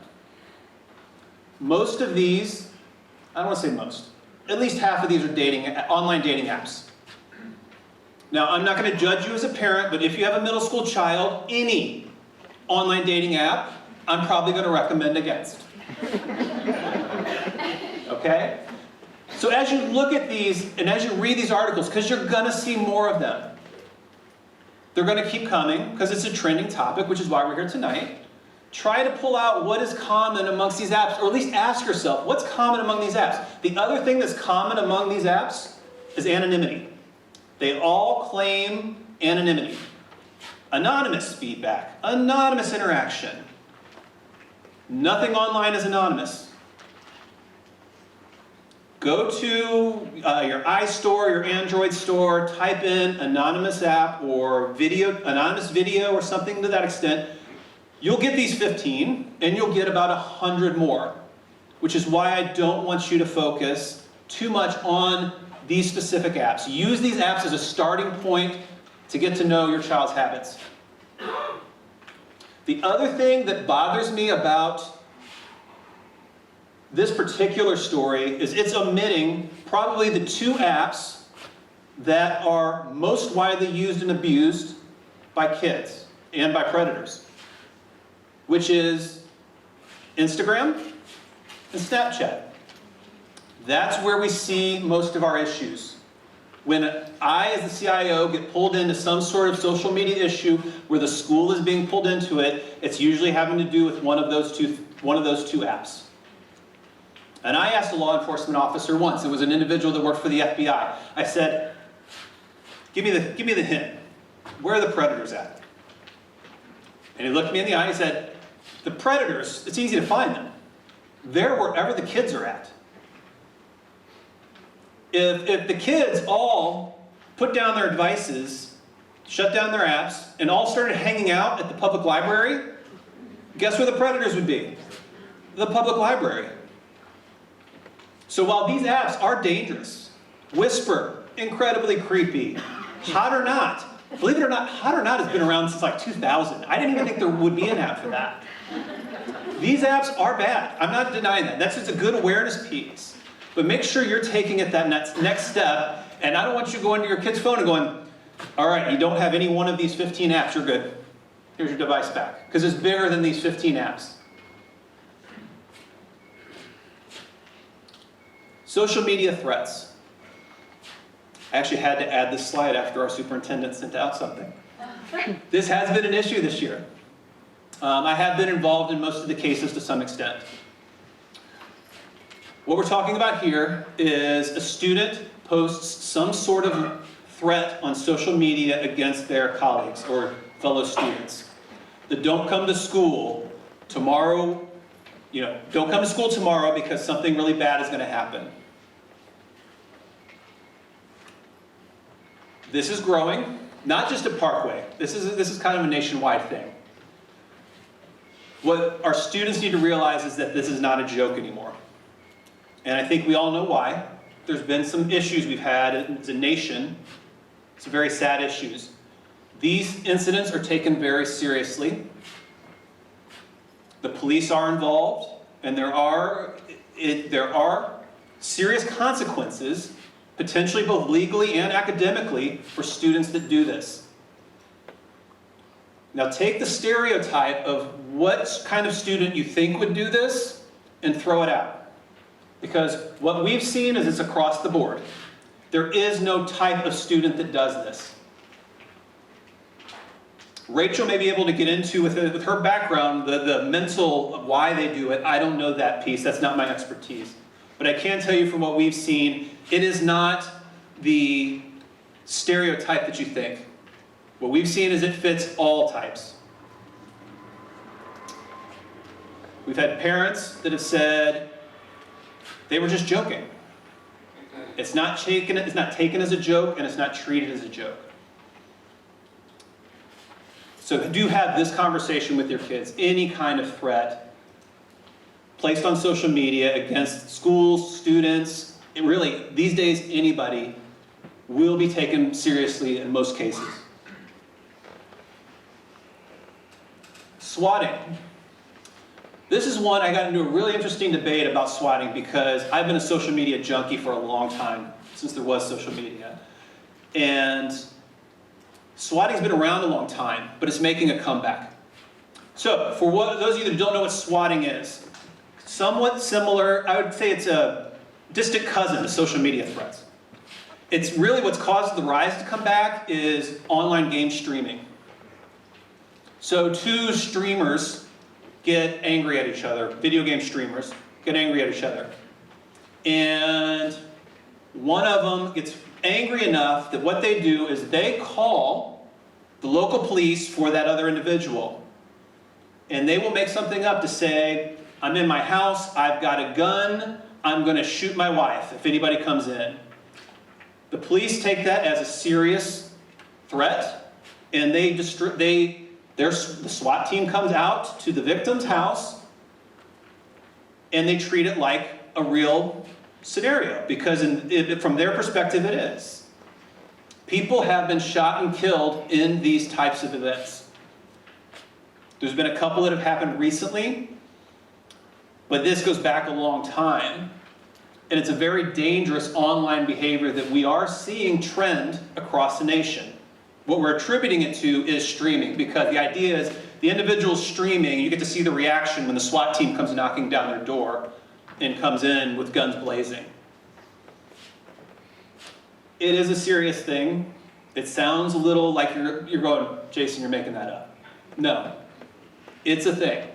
Most of these, I don't want to say most, at least half of these are online dating apps. Now, I'm not going to judge you as a parent, but if you have a middle school child, any online dating app, I'm probably going to recommend against. Okay? So as you look at these, and as you read these articles, because you're going to see more of them, they're going to keep coming, because it's a trending topic, which is why we're here tonight. Try to pull out what is common amongst these apps, or at least ask yourself, what's common among these apps? The other thing that's common among these apps is anonymity. They all claim anonymity. Anonymous feedback, anonymous interaction. Nothing online is anonymous. Go to your iStore, your Android store, type in anonymous app or anonymous video or something to that extent. You'll get these 15, and you'll get about 100 more, which is why I don't want you to focus too much on these specific apps. Use these apps as a starting point to get to know your child's habits. The other thing that bothers me about this particular story is it's omitting probably the two apps that are most widely used and abused by kids and by predators, which is Instagram and Snapchat. That's where we see most of our issues. When I, as the CIO, get pulled into some sort of social media issue where the school is being pulled into it, it's usually having to do with one of those two apps. And I asked a law enforcement officer once, it was an individual that worked for the FBI. I said, give me the hint. Where are the predators at? And he looked me in the eye and said, the predators, it's easy to find them. They're wherever the kids are at. If the kids all put down their devices, shut down their apps, and all started hanging out at the public library, guess where the predators would be? The public library. So while these apps are dangerous, Whisper, incredibly creepy, Hot or Not, believe it or not, Hot or Not has been around since like 2000. I didn't even think there would be an app for that. These apps are bad. I'm not denying that. That's just a good awareness piece. But make sure you're taking it that next step. And I don't want you going to your kid's phone and going, all right, you don't have any one of these 15 apps, you're good. Here's your device back. Because it's bigger than these 15 apps. Social media threats. I actually had to add this slide after our superintendent sent out something. This has been an issue this year. I have been involved in most of the cases to some extent. What we're talking about here is a student posts some sort of threat on social media against their colleagues or fellow students. The don't come to school tomorrow, don't come to school tomorrow because something really bad is going to happen. This is growing, not just at Parkway. This is kind of a nationwide thing. What our students need to realize is that this is not a joke anymore. And I think we all know why. There's been some issues we've had as a nation, some very sad issues. These incidents are taken very seriously. The police are involved, and there are serious consequences, potentially both legally and academically, for students that do this. Now take the stereotype of what kind of student you think would do this and throw it out. Because what we've seen is it's across the board. There is no type of student that does this. Rachel may be able to get into, with her background, the mental of why they do it. I don't know that piece. That's not my expertise. But I can tell you from what we've seen, it is not the stereotype that you think. What we've seen is it fits all types. We've had parents that have said they were just joking. It's not taken as a joke, and it's not treated as a joke. So do have this conversation with your kids. Any kind of threat placed on social media against schools, students, and really, these days, anybody will be taken seriously in most cases. Swatting. This is one I got into a really interesting debate about swatting because I've been a social media junkie for a long time, since there was social media. And swatting's been around a long time, but it's making a comeback. So, for those of you that don't know what swatting is, somewhat similar, I would say it's a distant cousin to social media threats. It's really what's caused the rise to come back is online game streaming. So two streamers get angry at each other, video game streamers get angry at each other. And one of them gets angry enough that what they do is they call the local police for that other individual. And they will make something up to say, I'm in my house, I've got a gun, I'm going to shoot my wife if anybody comes in. The police take that as a serious threat, and the SWAT team comes out to the victim's house, and they treat it like a real scenario, because from their perspective it is. People have been shot and killed in these types of events. There's been a couple that have happened recently, but this goes back a long time. And it's a very dangerous online behavior that we are seeing trend across the nation. What we're attributing it to is streaming, because the idea is the individual's streaming, you get to see the reaction when the SWAT team comes knocking down their door and comes in with guns blazing. It is a serious thing. It sounds a little like you're going, Jason, you're making that up. No, it's a thing.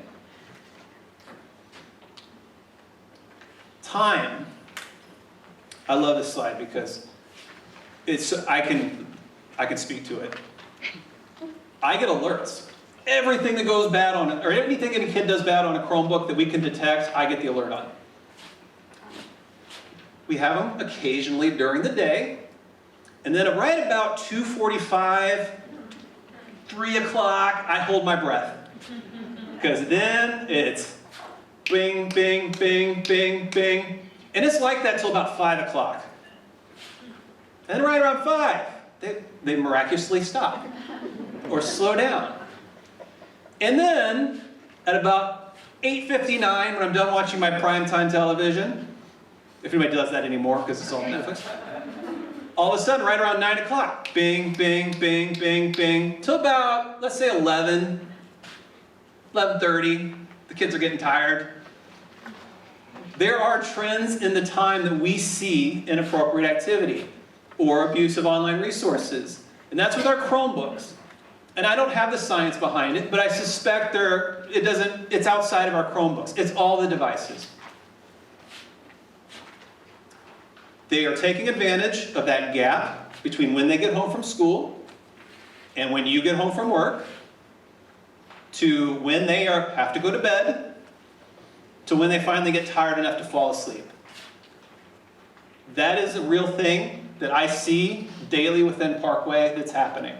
Time. I love this slide because I can speak to it. I get alerts. Everything that goes bad on it, or anything that a kid does bad on a Chromebook that we can detect, I get the alert on. We have them occasionally during the day, and then right about 2:45, 3 o'clock, I hold my breath. Because then it's bing, bing, bing, bing, bing. And it's like that till about 5 o'clock. And right around 5, they miraculously stop or slow down. And then at about 8:59, when I'm done watching my primetime television, if anybody does that anymore because it's all Netflix, all of a sudden, right around 9 o'clock, bing, bing, bing, bing, bing, till about, let's say 11, 11:30, the kids are getting tired. There are trends in the time that we see inappropriate activity or abuse of online resources. And that's with our Chromebooks. And I don't have the science behind it, but I suspect it's outside of our Chromebooks. It's all the devices. They are taking advantage of that gap between when they get home from school and when you get home from work, to when they have to go to bed, to when they finally get tired enough to fall asleep. That is a real thing that I see daily within Parkway that's happening.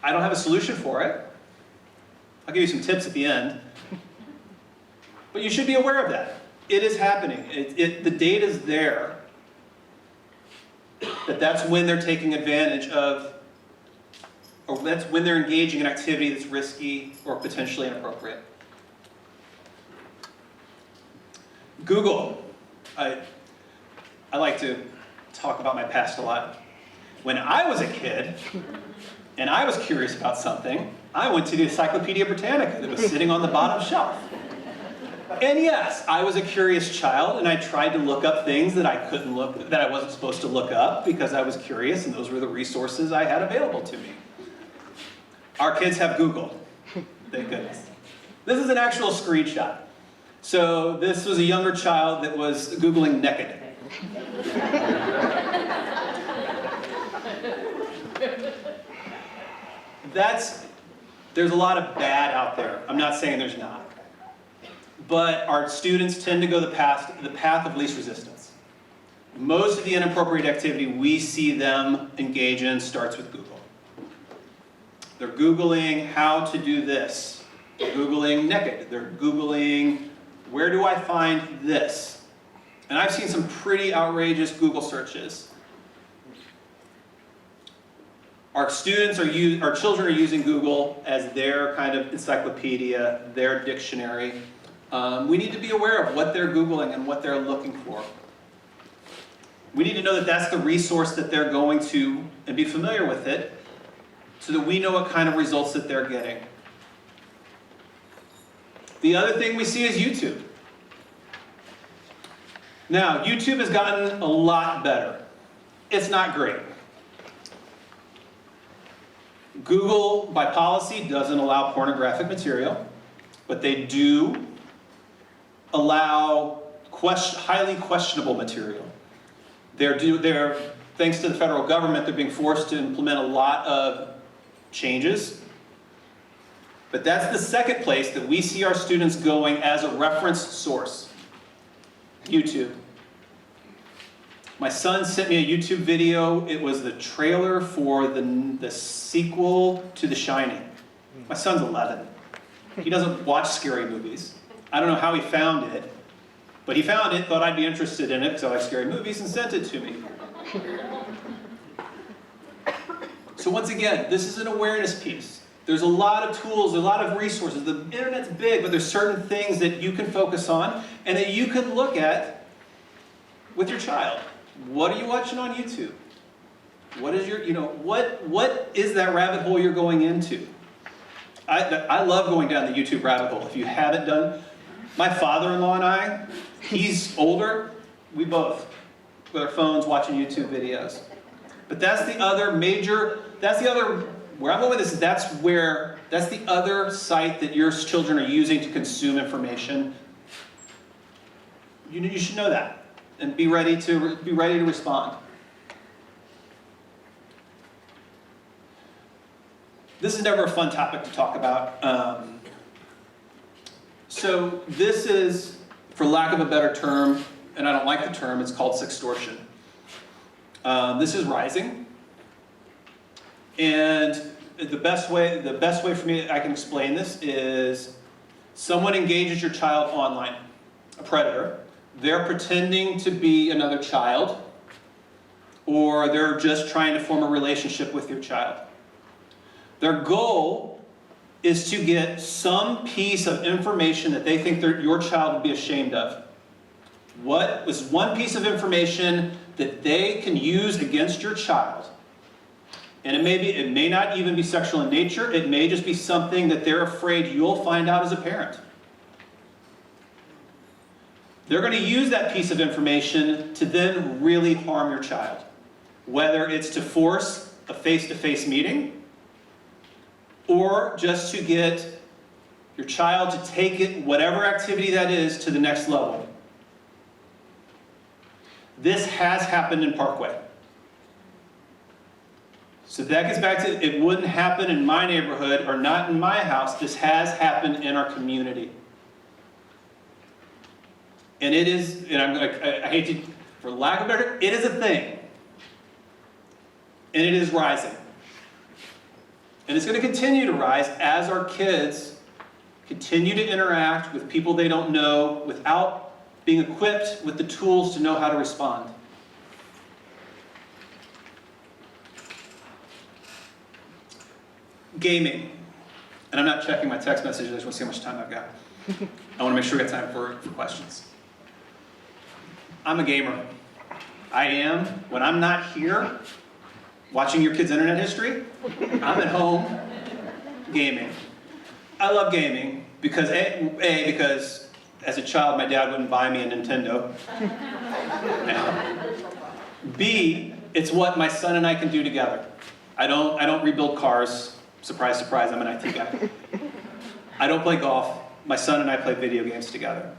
I don't have a solution for it. I'll give you some tips at the end. But you should be aware of that. It is happening. The data is there. That's when they're taking advantage of, or that's when they're engaging in activity that's risky or potentially inappropriate. Google. I like to talk about my past a lot. When I was a kid, and I was curious about something, I went to the Encyclopedia Britannica that was sitting on the bottom shelf. And yes, I was a curious child, and I tried to look up things that I wasn't supposed to look up because I was curious, and those were the resources I had available to me. Our kids have Google, thank goodness. This is an actual screenshot. So this was a younger child that was Googling naked. There's a lot of bad out there. I'm not saying there's not. But our students tend to go the path of least resistance. Most of the inappropriate activity we see them engage in starts with Google. They're Googling how to do this. They're Googling naked. They're Googling, where do I find this? And I've seen some pretty outrageous Google searches. Our children are using Google as their kind of encyclopedia, their dictionary. We need to be aware of what they're Googling and what they're looking for. We need to know that that's the resource that they're going to, and be familiar with it, so that we know what kind of results that they're getting. The other thing we see is YouTube. Now, YouTube has gotten a lot better. It's not great. Google, by policy, doesn't allow pornographic material, but they do allow highly questionable material. Thanks to the federal government, they're being forced to implement a lot of changes. But that's the second place that we see our students going as a reference source. YouTube. My son sent me a YouTube video. It was the trailer for the sequel to The Shining. My son's 11. He doesn't watch scary movies. I don't know how he found it, but he found it, thought I'd be interested in it because I like scary movies, and sent it to me. So once again, this is an awareness piece. There's a lot of tools, a lot of resources. The internet's big, but there's certain things that you can focus on and that you can look at with your child. What are you watching on YouTube? What is what is that rabbit hole you're going into? I love going down the YouTube rabbit hole. If you haven't done, my father-in-law and I, he's older, we both, with our phones, watching YouTube videos. But that's the other, where I'm going with this, that's the other site that your children are using to consume information. You should know that, and be ready to respond. This is never a fun topic to talk about. So this is, for lack of a better term, and I don't like the term, it's called sextortion. This is rising. And the best way for me I can explain this is someone engages your child online, a predator. They're pretending to be another child, or they're just trying to form a relationship with your child. Their goal is to get some piece of information that they think your child would be ashamed of. What was one piece of information that they can use against your child? And it may not even be sexual in nature. It may just be something that they're afraid you'll find out as a parent. They're going to use that piece of information to then really harm your child. Whether it's to force a face-to-face meeting, or just to get your child to take it, whatever activity that is, to the next level. This has happened in Parkway. So that gets back to, it wouldn't happen in my neighborhood or not in my house. This has happened in our community. And it is, and I hate to, for lack of a better, it is a thing. And it is rising. And it's going to continue to rise as our kids continue to interact with people they don't know without being equipped with the tools to know how to respond. Gaming. And I'm not checking my text messages, I just want to see how much time I've got. I want to make sure we got time for questions. I'm a gamer. I am. When I'm not here watching your kids' internet history, I'm at home gaming. I love gaming because because as a child my dad wouldn't buy me a Nintendo. B, it's what my son and I can do together. I don't rebuild cars. Surprise, surprise, I'm an IT guy. I don't play golf. My son and I play video games together.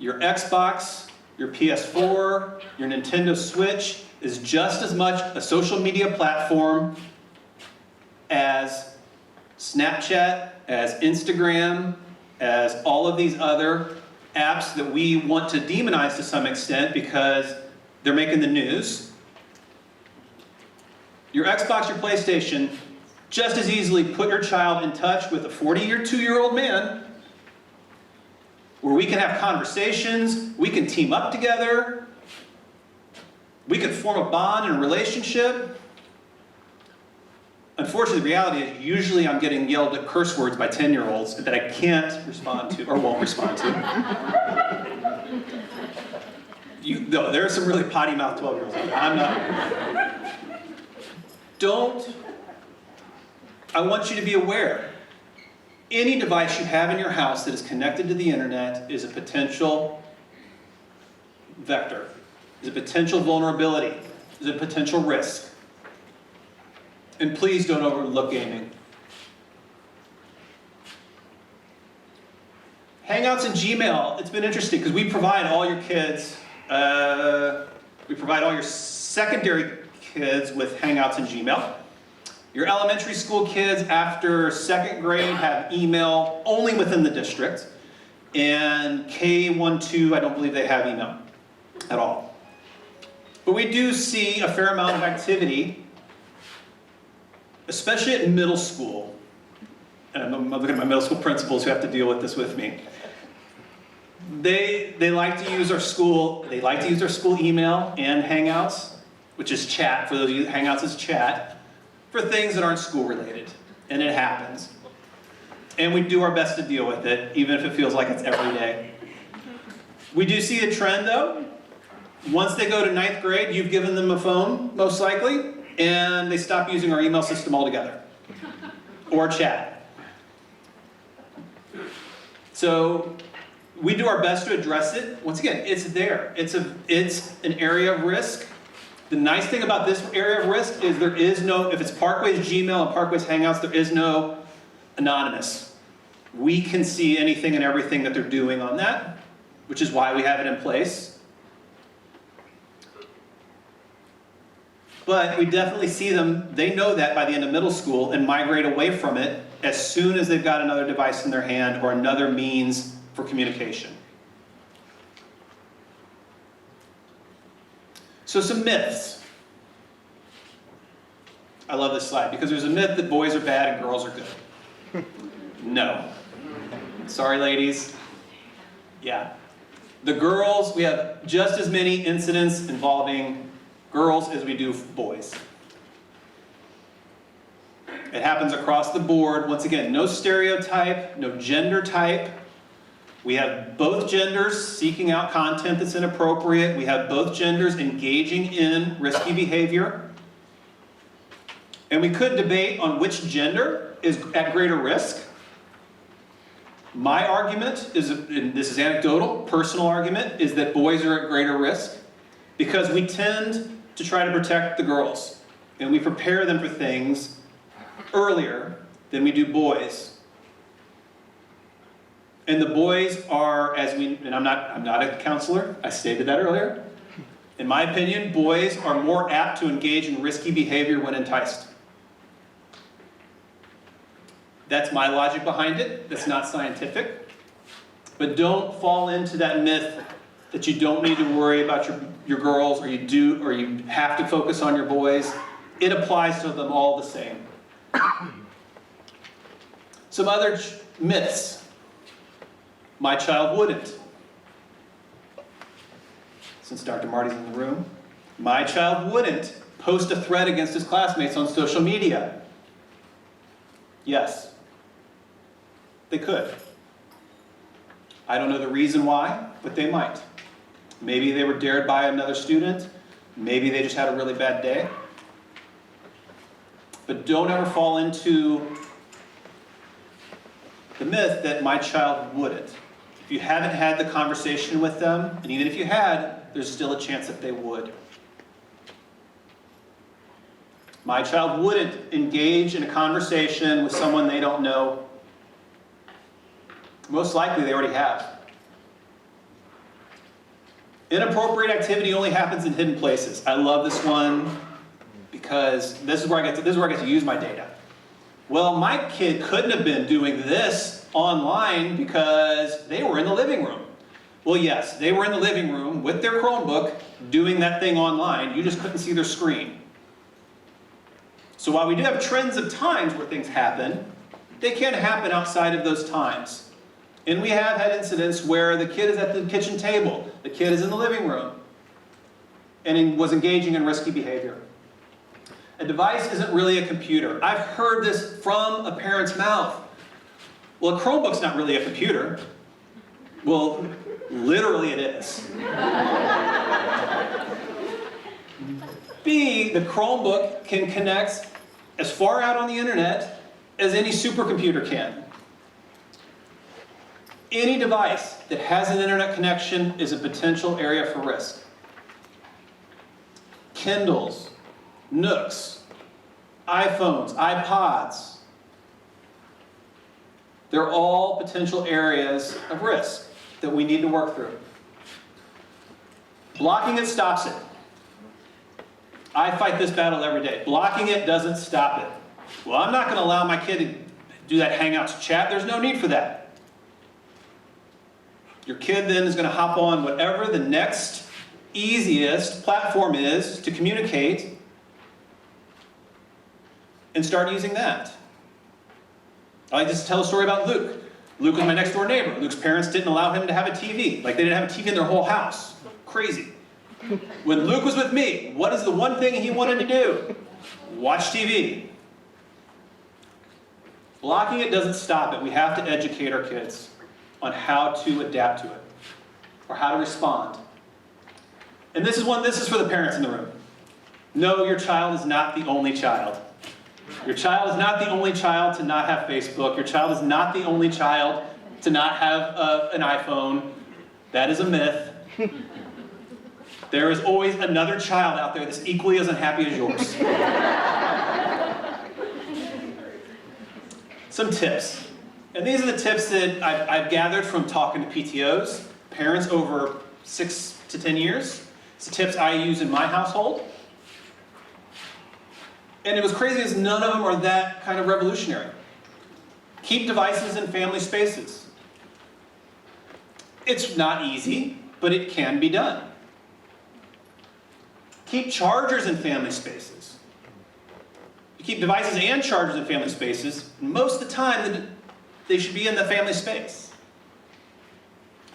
Your Xbox, your PS4, your Nintendo Switch is just as much a social media platform as Snapchat, as Instagram, as all of these other apps that we want to demonize to some extent because they're making the news. Your Xbox, your PlayStation, just as easily put your child in touch with a 42-year-old man where we can have conversations, we can team up together, we can form a bond and a relationship. Unfortunately, the reality is usually I'm getting yelled at curse words by 10-year-olds that I can't respond to or won't respond to. No, there are some really potty-mouthed 12-year-olds out there. I'm not. I want you to be aware. Any device you have in your house that is connected to the internet is a potential vector, is a potential vulnerability, is a potential risk. And please don't overlook gaming. Hangouts and Gmail, it's been interesting because we provide all your kids, we provide all your secondary kids with Hangouts and Gmail. Your elementary school kids after 2nd grade have email only within the district. And K-1-2, I don't believe they have email at all. But we do see a fair amount of activity, especially at middle school. And I'm looking at my middle school principals who have to deal with this with me. They like to use our school, email and Hangouts, which is chat. For those of you, Hangouts is chat, for things that aren't school related. And it happens. And we do our best to deal with it, even if it feels like it's every day. We do see a trend though. Once they go to 9th grade, you've given them a phone, most likely, and they stop using our email system altogether. Or chat. So we do our best to address it. Once again, it's there. It's an area of risk. The nice thing about this area of risk is there is no, if it's Parkway's Gmail and Parkway's Hangouts, there is no anonymous. We can see anything and everything that they're doing on that, which is why we have it in place. But we definitely see them, they know that by the end of middle school and migrate away from it as soon as they've got another device in their hand or another means for communication. So some myths. I love this slide because there's a myth that boys are bad and girls are good. No. Sorry, ladies. Yeah. The girls, we have just as many incidents involving girls as we do boys. It happens across the board. Once again, no stereotype, no gender type. We have both genders seeking out content that's inappropriate. We have both genders engaging in risky behavior. And we could debate on which gender is at greater risk. My argument is, and this is anecdotal, personal argument, is that boys are at greater risk because we tend to try to protect the girls. And we prepare them for things earlier than we do boys. And the boys are, and I'm not a counselor, I stated that earlier. In my opinion, boys are more apt to engage in risky behavior when enticed. That's my logic behind it. That's not scientific. But don't fall into that myth that you don't need to worry about your girls, or you have to focus on your boys. It applies to them all the same. Some other myths. My child wouldn't. Since Dr. Marty's in the room, my child wouldn't post a threat against his classmates on social media. Yes, they could. I don't know the reason why, but they might. Maybe they were dared by another student. Maybe they just had a really bad day. But don't ever fall into the myth that my child wouldn't. If you haven't had the conversation with them, and even if you had, there's still a chance that they would. My child wouldn't engage in a conversation with someone they don't know. Most likely they already have. Inappropriate activity only happens in hidden places. I love this one because this is where I get to use my data. Well, my kid couldn't have been doing this online because they were in the living room. Well, yes, they were in the living room with their Chromebook doing that thing online. You just couldn't see their screen. So while we do have trends of times where things happen, they can happen outside of those times. And we have had incidents where the kid is at the kitchen table, the kid is in the living room, and was engaging in risky behavior. A device isn't really a computer. I've heard this from a parent's mouth. Well, a Chromebook's not really a computer. Well, literally it is. B, the Chromebook can connect as far out on the internet as any supercomputer can. Any device that has an internet connection is a potential area for risk. Kindles, Nooks, iPhones, iPods, they're all potential areas of risk that we need to work through. Blocking it stops it. I fight this battle every day. Blocking it doesn't stop it. Well, I'm not going to allow my kid to do that Hangouts chat. There's no need for that. Your kid then is going to hop on whatever the next easiest platform is to communicate and start using that. I like to tell a story about Luke. Luke was my next door neighbor. Luke's parents didn't allow him to have a TV. Like, they didn't have a TV in their whole house. Crazy. When Luke was with me, what is the one thing he wanted to do? Watch TV. Blocking it doesn't stop it. We have to educate our kids on how to adapt to it, or how to respond. And this is for the parents in the room. No, your child is not the only child. Your child is not the only child to not have Facebook. Your child is not the only child to not have an iPhone. That is a myth. There is always another child out there that's equally as unhappy as yours. Some tips. And these are the tips that I've gathered from talking to PTOs, parents over 6 to 10 years. It's the tips I use in my household. And it was crazy as none of them are that kind of revolutionary. Keep devices in family spaces. It's not easy, but it can be done. Keep chargers in family spaces. You keep devices and chargers in family spaces, most of the time they should be in the family space.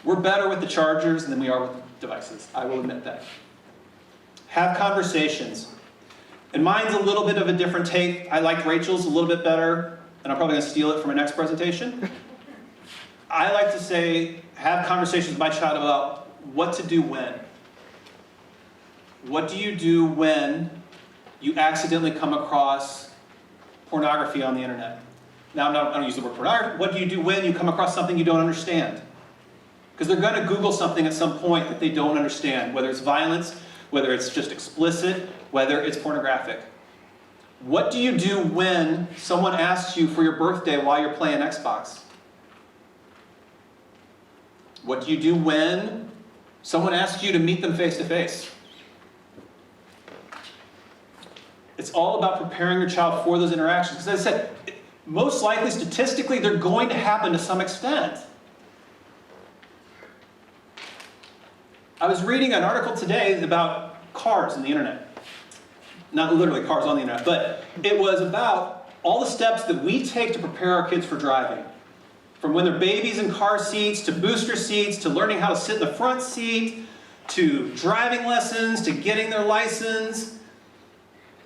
We're better with the chargers than we are with devices. I will admit that. Have conversations. And mine's a little bit of a different take. I like Rachel's a little bit better, and I'm probably going to steal it for my next presentation. I like to say, have conversations with my child about what to do when. What do you do when you accidentally come across pornography on the internet? Now, I don't use the word pornography. What do you do when you come across something you don't understand? Because they're going to Google something at some point that they don't understand, whether it's violence, whether it's just explicit, whether it's pornographic. What do you do when someone asks you for your birthday while you're playing Xbox? What do you do when someone asks you to meet them face to face? It's all about preparing your child for those interactions. Because as I said, most likely, statistically, they're going to happen to some extent. I was reading an article today about cars and the internet. Not literally cars on the internet, but it was about all the steps that we take to prepare our kids for driving. From when they're babies in car seats, to booster seats, to learning how to sit in the front seat, to driving lessons, to getting their license.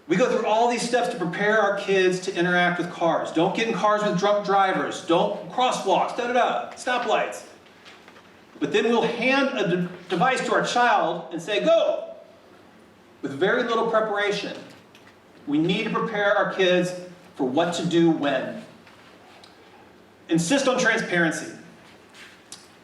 We go through all these steps to prepare our kids to interact with cars. Don't get in cars with drunk drivers. Don't crosswalks, stoplights. But then we'll hand a device to our child and say, go, with very little preparation. We need to prepare our kids for what to do when. Insist on transparency.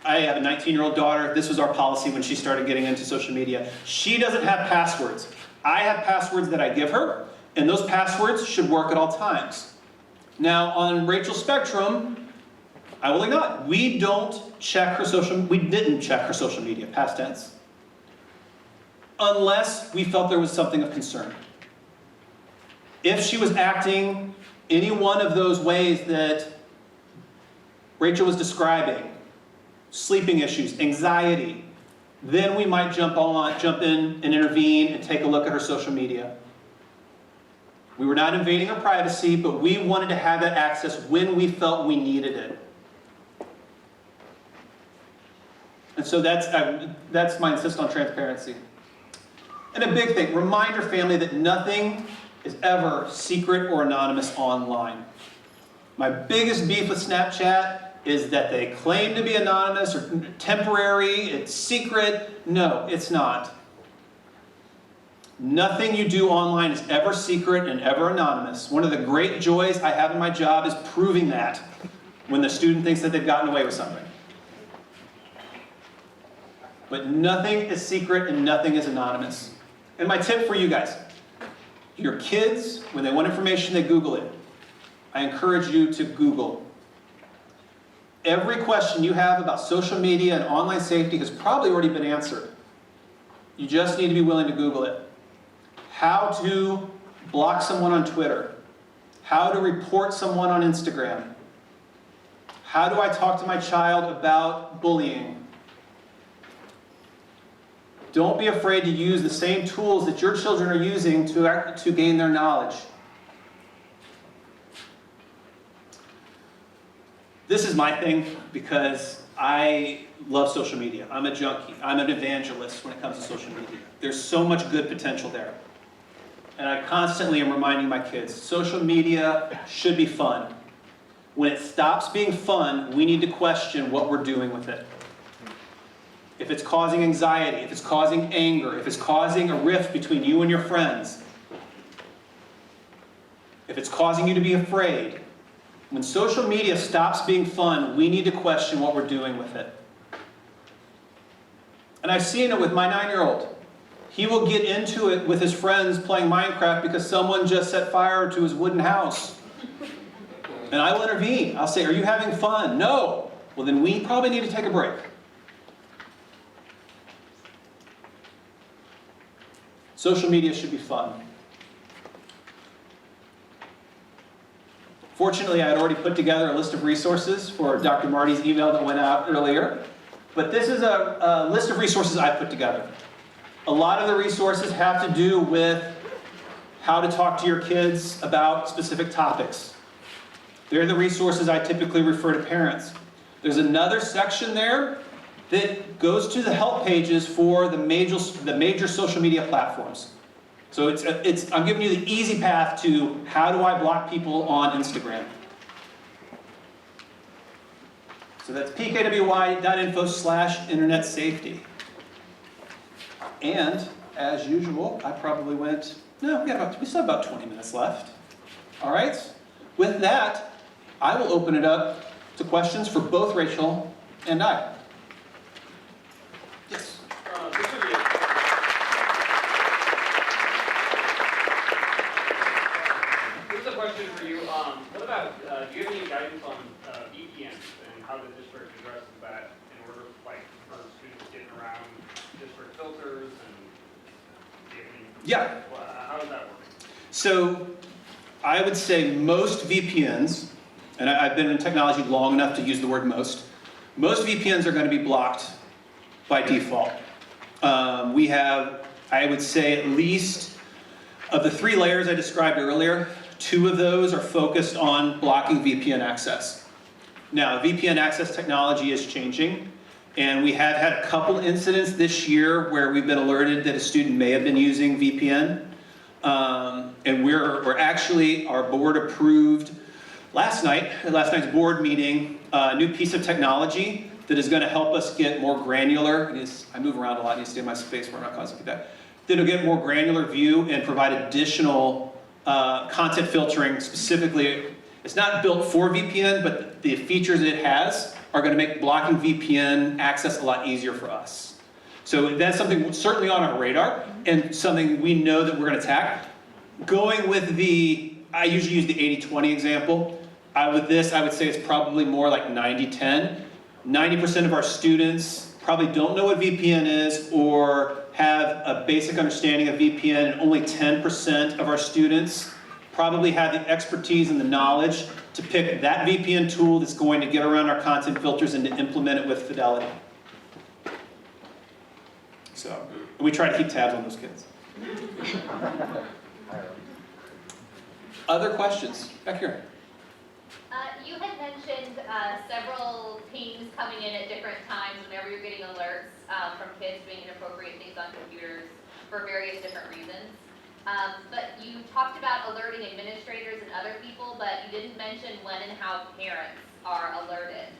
I have a 19-year-old daughter. This was our policy when she started getting into social media. She doesn't have passwords. I have passwords that I give her, and those passwords should work at all times. Now, on Rachel's spectrum, I will acknowledge, we didn't check her social media, past tense, unless we felt there was something of concern. If she was acting any one of those ways that Rachel was describing, sleeping issues, anxiety, then we might jump in and intervene and take a look at her social media. We were not invading her privacy, but we wanted to have that access when we felt we needed it. And so that's my insist on transparency. And a big thing, remind your family that nothing is ever secret or anonymous online. My biggest beef with Snapchat is that they claim to be anonymous or temporary, it's secret. No, it's not. Nothing you do online is ever secret and ever anonymous. One of the great joys I have in my job is proving that when the student thinks that they've gotten away with something. But nothing is secret and nothing is anonymous. And my tip for you guys, your kids, when they want information, they Google it. I encourage you to Google. Every question you have about social media and online safety has probably already been answered. You just need to be willing to Google it. How to block someone on Twitter. How to report someone on Instagram. How do I talk to my child about bullying? Don't be afraid to use the same tools that your children are using to gain their knowledge. This is my thing because I love social media. I'm a junkie. I'm an evangelist when it comes to social media. There's so much good potential there. And I constantly am reminding my kids, social media should be fun. When it stops being fun, we need to question what we're doing with it. If it's causing anxiety, if it's causing anger, if it's causing a rift between you and your friends, if it's causing you to be afraid, when social media stops being fun, we need to question what we're doing with it. And I've seen it with my 9-year-old. He will get into it with his friends playing Minecraft because someone just set fire to his wooden house. And I will intervene. I'll say, are you having fun? No. Well, then we probably need to take a break. Social media should be fun. Fortunately, I had already put together a list of resources for Dr. Marty's email that went out earlier. But this is a list of resources I put together. A lot of the resources have to do with how to talk to your kids about specific topics. They're the resources I typically refer to parents. There's another section there that goes to the help pages for the major social media platforms. So I'm giving you the easy path to how do I block people on Instagram. So that's pkwy.info/internet safety. And as usual, I probably went, no, we still have about 20 minutes left. All right, with that, I will open it up to questions for both Rachel and I. Yes. This is a question for you. What about, do you have any guidance on VPNs and how the district addresses that in order, like, for students getting around district filters and Yeah. how does that work? So I would say most VPNs, and I've been in technology long enough to use the word most VPNs are going to be blocked by default. We have, I would say, at least of the 3 layers I described earlier, 2 of those are focused on blocking VPN access. Now, VPN access technology is changing, and we have had a couple incidents this year where we've been alerted that a student may have been using VPN. And we're actually, our board approved last night's board meeting, a new piece of technology that is going to help us get more granular. I move around a lot, I need to stay in my space where I'm not causing feedback. That'll get more granular view and provide additional content filtering. Specifically, it's not built for VPN, but the features it has are going to make blocking VPN access a lot easier for us. So that's something certainly on our radar and something we know that we're going to attack. Going with I usually use the 80-20 example. With this, I would say it's probably more like 90-10. 90% of our students probably don't know what VPN is or have a basic understanding of VPN, and only 10% of our students probably have the expertise and the knowledge to pick that VPN tool that's going to get around our content filters and to implement it with fidelity. So we try to keep tabs on those kids. Other questions? Back here. You had mentioned several teams coming in at different times whenever you're getting alerts from kids doing inappropriate things on computers for various different reasons. But you talked about alerting administrators and other people, but you didn't mention when and how parents are alerted.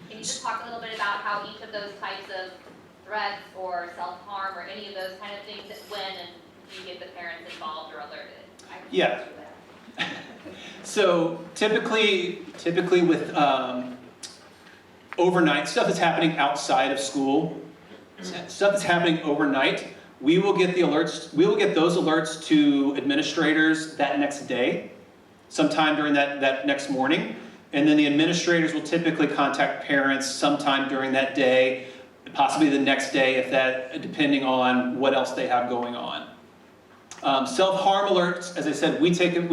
Can you just talk a little bit about how each of those types of threats or self-harm or any of those kind of things, when and you get the parents involved or alerted? Yeah. So typically with overnight stuff that's happening outside of school, stuff that's happening overnight, we will get those alerts to administrators that next day, sometime during that next morning, and then the administrators will typically contact parents sometime during that day, possibly the next day, depending on what else they have going on. Self-harm alerts, as I said, we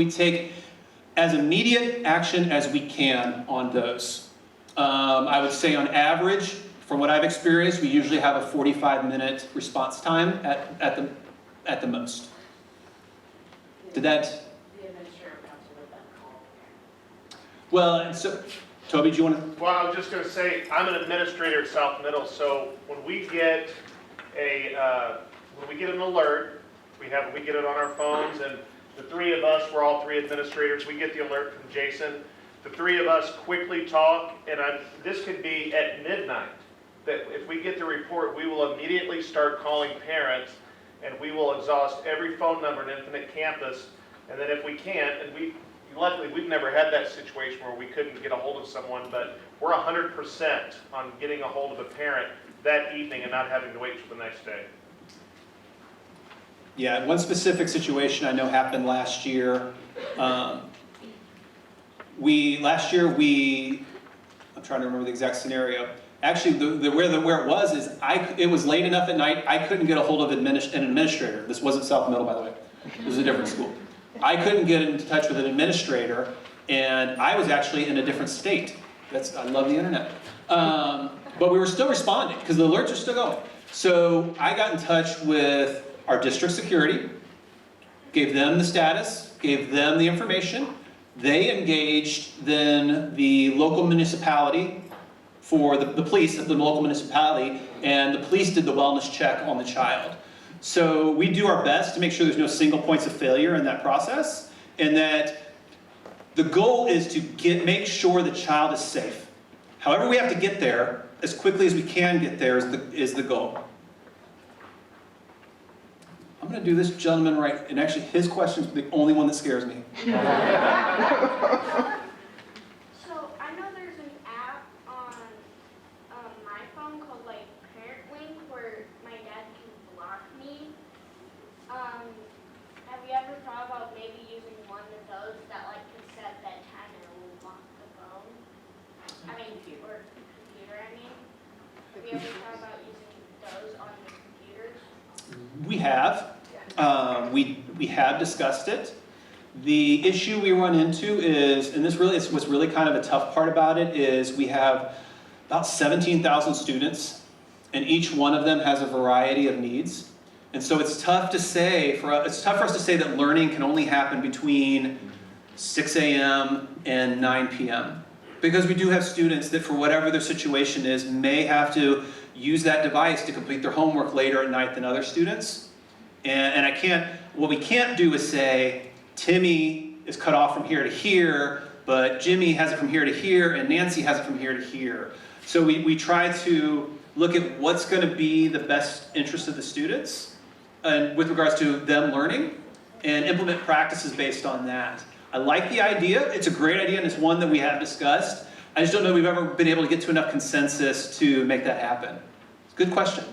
take as immediate action as we can on those. I would say on average, from what I've experienced, we usually have a 45-minute response time at the most. Did that? The administrator comes with that call. Well, and so, Toby, do you want to? Well, I was just going to say, I'm an administrator at South Middle, so when we get an alert, we get it on our phones, and the 3 of us, we're all 3 administrators, we get the alert from Jason. The 3 of us quickly talk, and this could be at midnight, that if we get the report, we will immediately start calling parents, and we will exhaust every phone number in Infinite Campus, and then if we can't, and luckily we've never had that situation where we couldn't get a hold of someone, but we're 100% on getting a hold of a parent that evening and not having to wait till the next day. Yeah, one specific situation I know happened last year. I'm trying to remember the exact scenario. Actually, where it was is it was late enough at night, I couldn't get a hold of an administrator. This wasn't South Middle, by the way. It was a different school. I couldn't get in touch with an administrator, and I was actually in a different state. I love the internet. But we were still responding because the alerts are still going. So I got in touch with our district security, gave them the status, gave them the information. They engaged then the local municipality for the police of the local municipality, and the police did the wellness check on the child. So we do our best to make sure there's no single points of failure in that process, and that the goal is to make sure the child is safe. However we have to get there, as quickly as we can get there is the goal. I'm going to do this gentleman right, and actually his question's the only one that scares me. So I know there's an app on my phone called like Parent Link where my dad can block me. Have you ever thought about maybe using one of those that like can set bedtime and it will lock the phone? Or computer, I mean. Have you ever thought about using those on the computers? We have. We have discussed it. The issue we run into is, and this really is what's really kind of a tough part about it, is we have about 17,000 students, and each one of them has a variety of needs. And so it's tough to say, it's tough for us to say that learning can only happen between 6 a.m. and 9 p.m. Because we do have students that, for whatever their situation is, may have to use that device to complete their homework later at night than other students. And what we can't do is say, Timmy is cut off from here to here, but Jimmy has it from here to here, and Nancy has it from here to here. So we try to look at what's going to be the best interest of the students, and with regards to them learning, and implement practices based on that. I like the idea. It's a great idea, and it's one that we have discussed. I just don't know if we've ever been able to get to enough consensus to make that happen. It's a good question.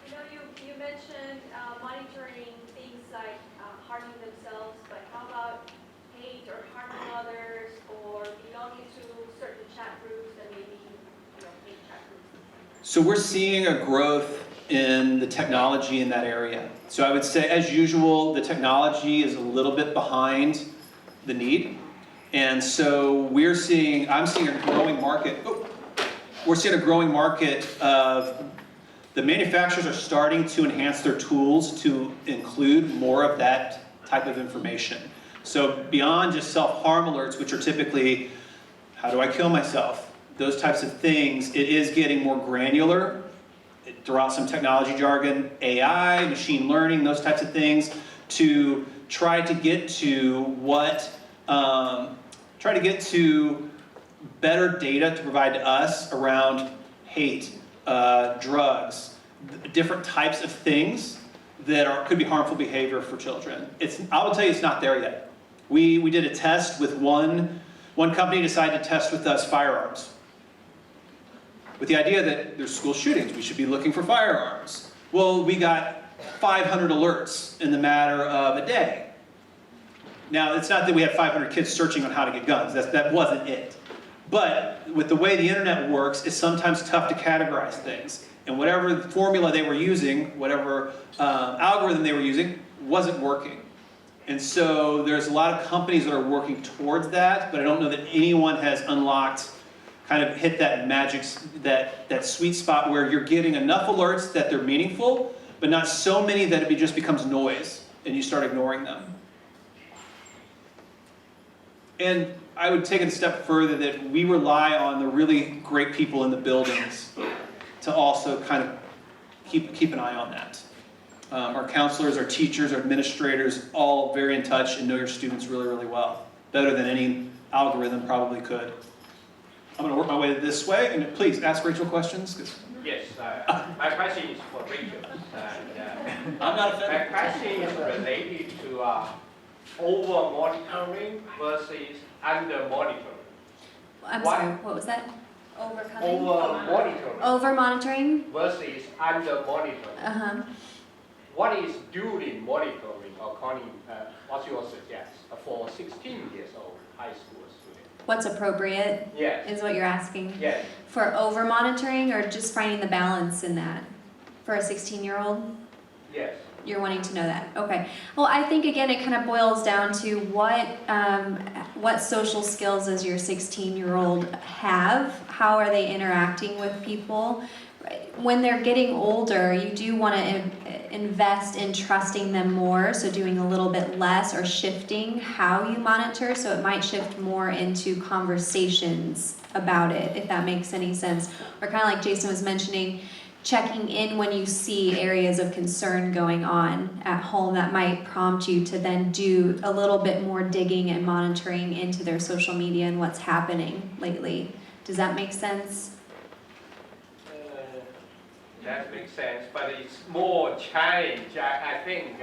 You know, you mentioned monitoring things like harming themselves, but how about hate or harming others, or belonging to certain chat groups that maybe, hate chat groups? So we're seeing a growth in the technology in that area. So I would say, as usual, the technology is a little bit behind the need. And so I'm seeing a growing market. We're seeing a growing market of the manufacturers are starting to enhance their tools to include more of that type of information. So beyond just self-harm alerts, which are typically, how do I kill myself? Those types of things, it is getting more granular. Throughout some technology jargon, AI, machine learning, those types of things, to try to get to better data to provide to us around hate, drugs, different types of things that could be harmful behavior for children. I will tell you, it's not there yet. We did a test with one company decided to test with us firearms, with the idea that there's school shootings, we should be looking for firearms. Well, we got 500 alerts in the matter of a day. Now, it's not that we had 500 kids searching on how to get guns, that wasn't it. But with the way the internet works, it's sometimes tough to categorize things. And whatever formula they were using, whatever algorithm they were using, wasn't working. And so there's a lot of companies that are working towards that, but I don't know that anyone has unlocked, kind of hit that magic, that sweet spot where you're getting enough alerts that they're meaningful, but not so many that it just becomes noise and you start ignoring them. And I would take it a step further that we rely on the really great people in the buildings to also kind of keep an eye on that. Our counselors, our teachers, our administrators, all very in touch and know your students really, really well. Better than any algorithm probably could. I'm going to work my way this way, and please ask Rachel questions. Yes, my question is for Rachel. I'm not offended. My question is related to over-monitoring versus under-monitoring. I'm sorry, what was that? Overcoming? Over-monitoring Over-monitoring? versus under-monitoring. Uh-huh. What is during monitoring, according, what's your suggestion for 16 years old high school student? What's appropriate Yes, is what you're asking? yes. For over-monitoring or just finding the balance in that? For a 16-year-old? Yes. You're wanting to know that, okay. Well, I think again, it kind of boils down to what social skills does your 16-year-old have? How are they interacting with people? When they're getting older, you do want to invest in trusting them more, so doing a little bit less or shifting how you monitor, so it might shift more into conversations about it, if that makes any sense. Or kind of like Jason was mentioning, checking in when you see areas of concern going on at home that might prompt you to then do a little bit more digging and monitoring into their social media and what's happening lately. Does that make sense? That makes sense, but it's more challenge. I think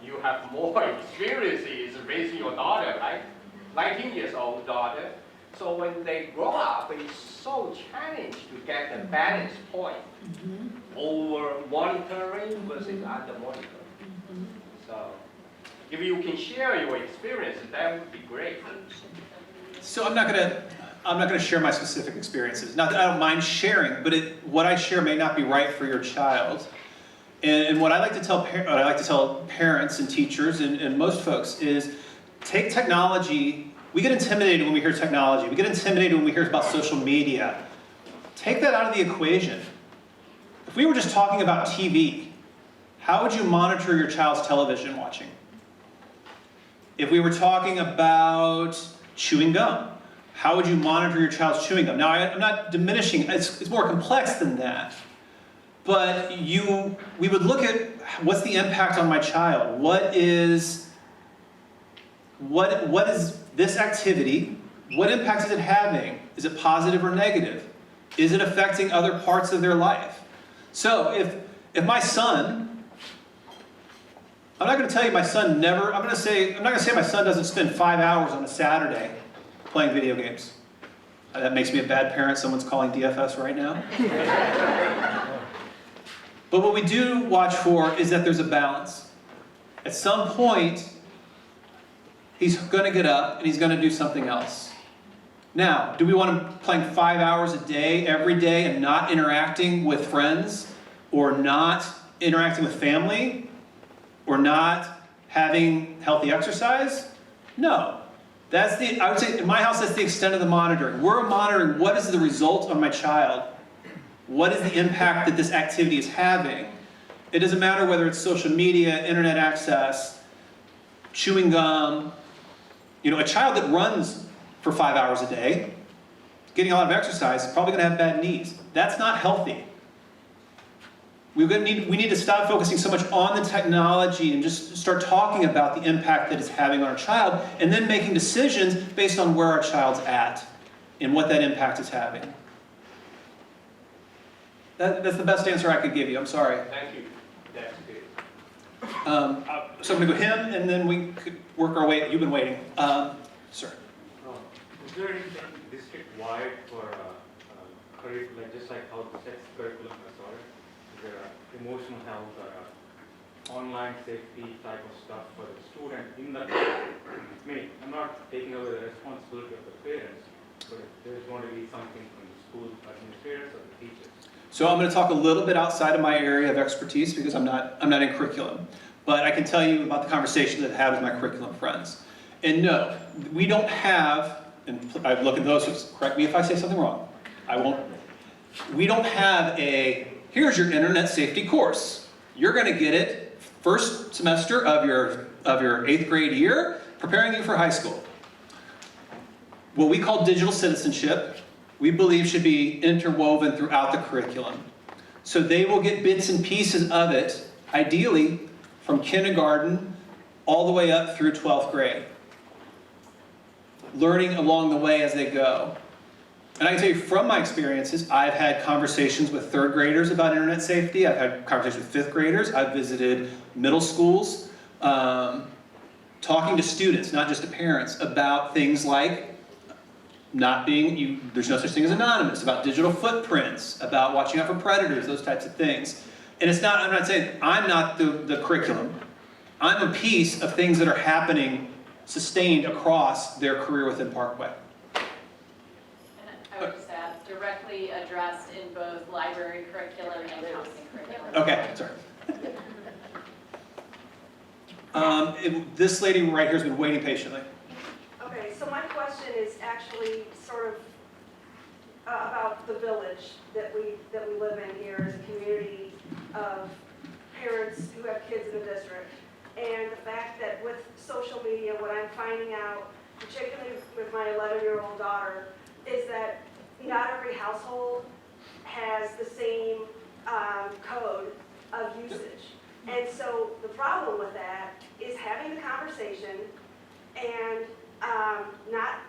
you have more experiences raising your daughter, right? 19 years old daughter. So when they grow up, it's so challenging to get the balance point over monitoring versus under monitoring. So if you can share your experience, that would be great. So I'm not gonna share my specific experiences. Not that I don't mind sharing, but what I share may not be right for your child. And what I like to tell parents and teachers and most folks is take technology. We get intimidated when we hear technology. We get intimidated when we hear about social media. Take that out of the equation. If we were just talking about TV, how would you monitor your child's television watching? If we were talking about chewing gum, how would you monitor your child's chewing gum? Now, I'm not diminishing, it's more complex than that. But we would look at what's the impact on my child? What is this activity? What impact is it having? Is it positive or negative? Is it affecting other parts of their life? So if my son, I'm not going to tell you my son never, I'm not going to say my son doesn't spend 5 hours on a Saturday playing video games. That makes me a bad parent. Someone's calling DFS right now. But what we do watch for is that there's a balance. At some point, he's going to get up and he's going to do something else. Now, do we want him playing 5 hours a day, every day, and not interacting with friends, or not interacting with family, or not having healthy exercise? No. I would say in my house, that's the extent of the monitoring. We're monitoring what is the result on my child. What is the impact that this activity is having? It doesn't matter whether it's social media, internet access, chewing gum. A child that runs for 5 hours a day, getting a lot of exercise, is probably going to have bad knees. That's not healthy. We need to stop focusing so much on the technology and just start talking about the impact that it's having on our child, and then making decisions based on where our child's at and what that impact is having. That's the best answer I could give you. I'm sorry. Thank you. That's good. So I'm going to go him, and then we could work our way. You've been waiting. Sir. Is there anything district-wide for curriculum, just like how the sex curriculum is ordered? Is there emotional health or online safety type of stuff for the student in the I'm not taking away the responsibility of the parents, but if there's going to be something from the school administrators or the teachers. So I'm going to talk a little bit outside of my area of expertise because I'm not in curriculum. But I can tell you about the conversations that I have with my curriculum friends. And no, we don't have, and I look at those, correct me if I say something wrong. I won't. We don't have here's your internet safety course. You're going to get it first semester of your 8th grade year, preparing you for high school. What we call digital citizenship, we believe should be interwoven throughout the curriculum. So they will get bits and pieces of it, ideally from kindergarten all the way up through 12th grade. Learning along the way as they go. And I can tell you from my experiences, I've had conversations with 3rd graders about internet safety. I've had conversations with 5th graders. I've visited middle schools, talking to students, not just to parents, about things like there's no such thing as anonymous, about digital footprints, about watching out for predators, those types of things. And I'm not saying I'm not the curriculum. I'm a piece of things that are happening, sustained across their career within Parkway. I would just add, directly addressed in both library curriculum and counseling curriculum. Okay, sorry. This lady right here has been waiting patiently. Okay, so my question is actually sort of about the village that we live in here as a community of parents who have kids in the district. And the fact that with social media, what I'm finding out, particularly with my 11-year-old daughter, is that not every household has the same code of usage. And so the problem with that is having the conversation and not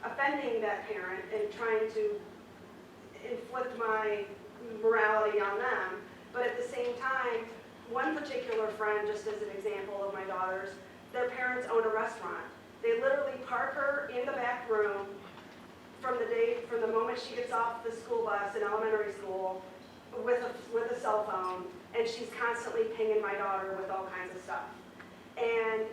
offending that parent and trying to inflict my morality on them, but at the same time, one particular friend, just as an example of my daughter's, their parents own a restaurant. They literally park her in the back room from the moment she gets off the school bus in elementary school with a cell phone, and she's constantly pinging my daughter with all kinds of stuff. And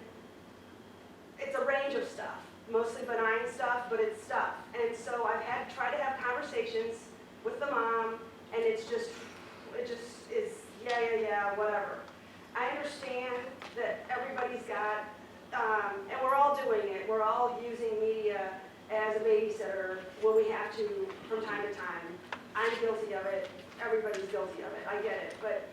it's a range of stuff, mostly benign stuff, but it's stuff. And so I've tried to have conversations with the mom, and it just is yeah, whatever. I understand that everybody's got, and we're all doing it, we're all using media as a babysitter when we have to from time to time. I'm guilty of it, everybody's guilty of it, I get it. But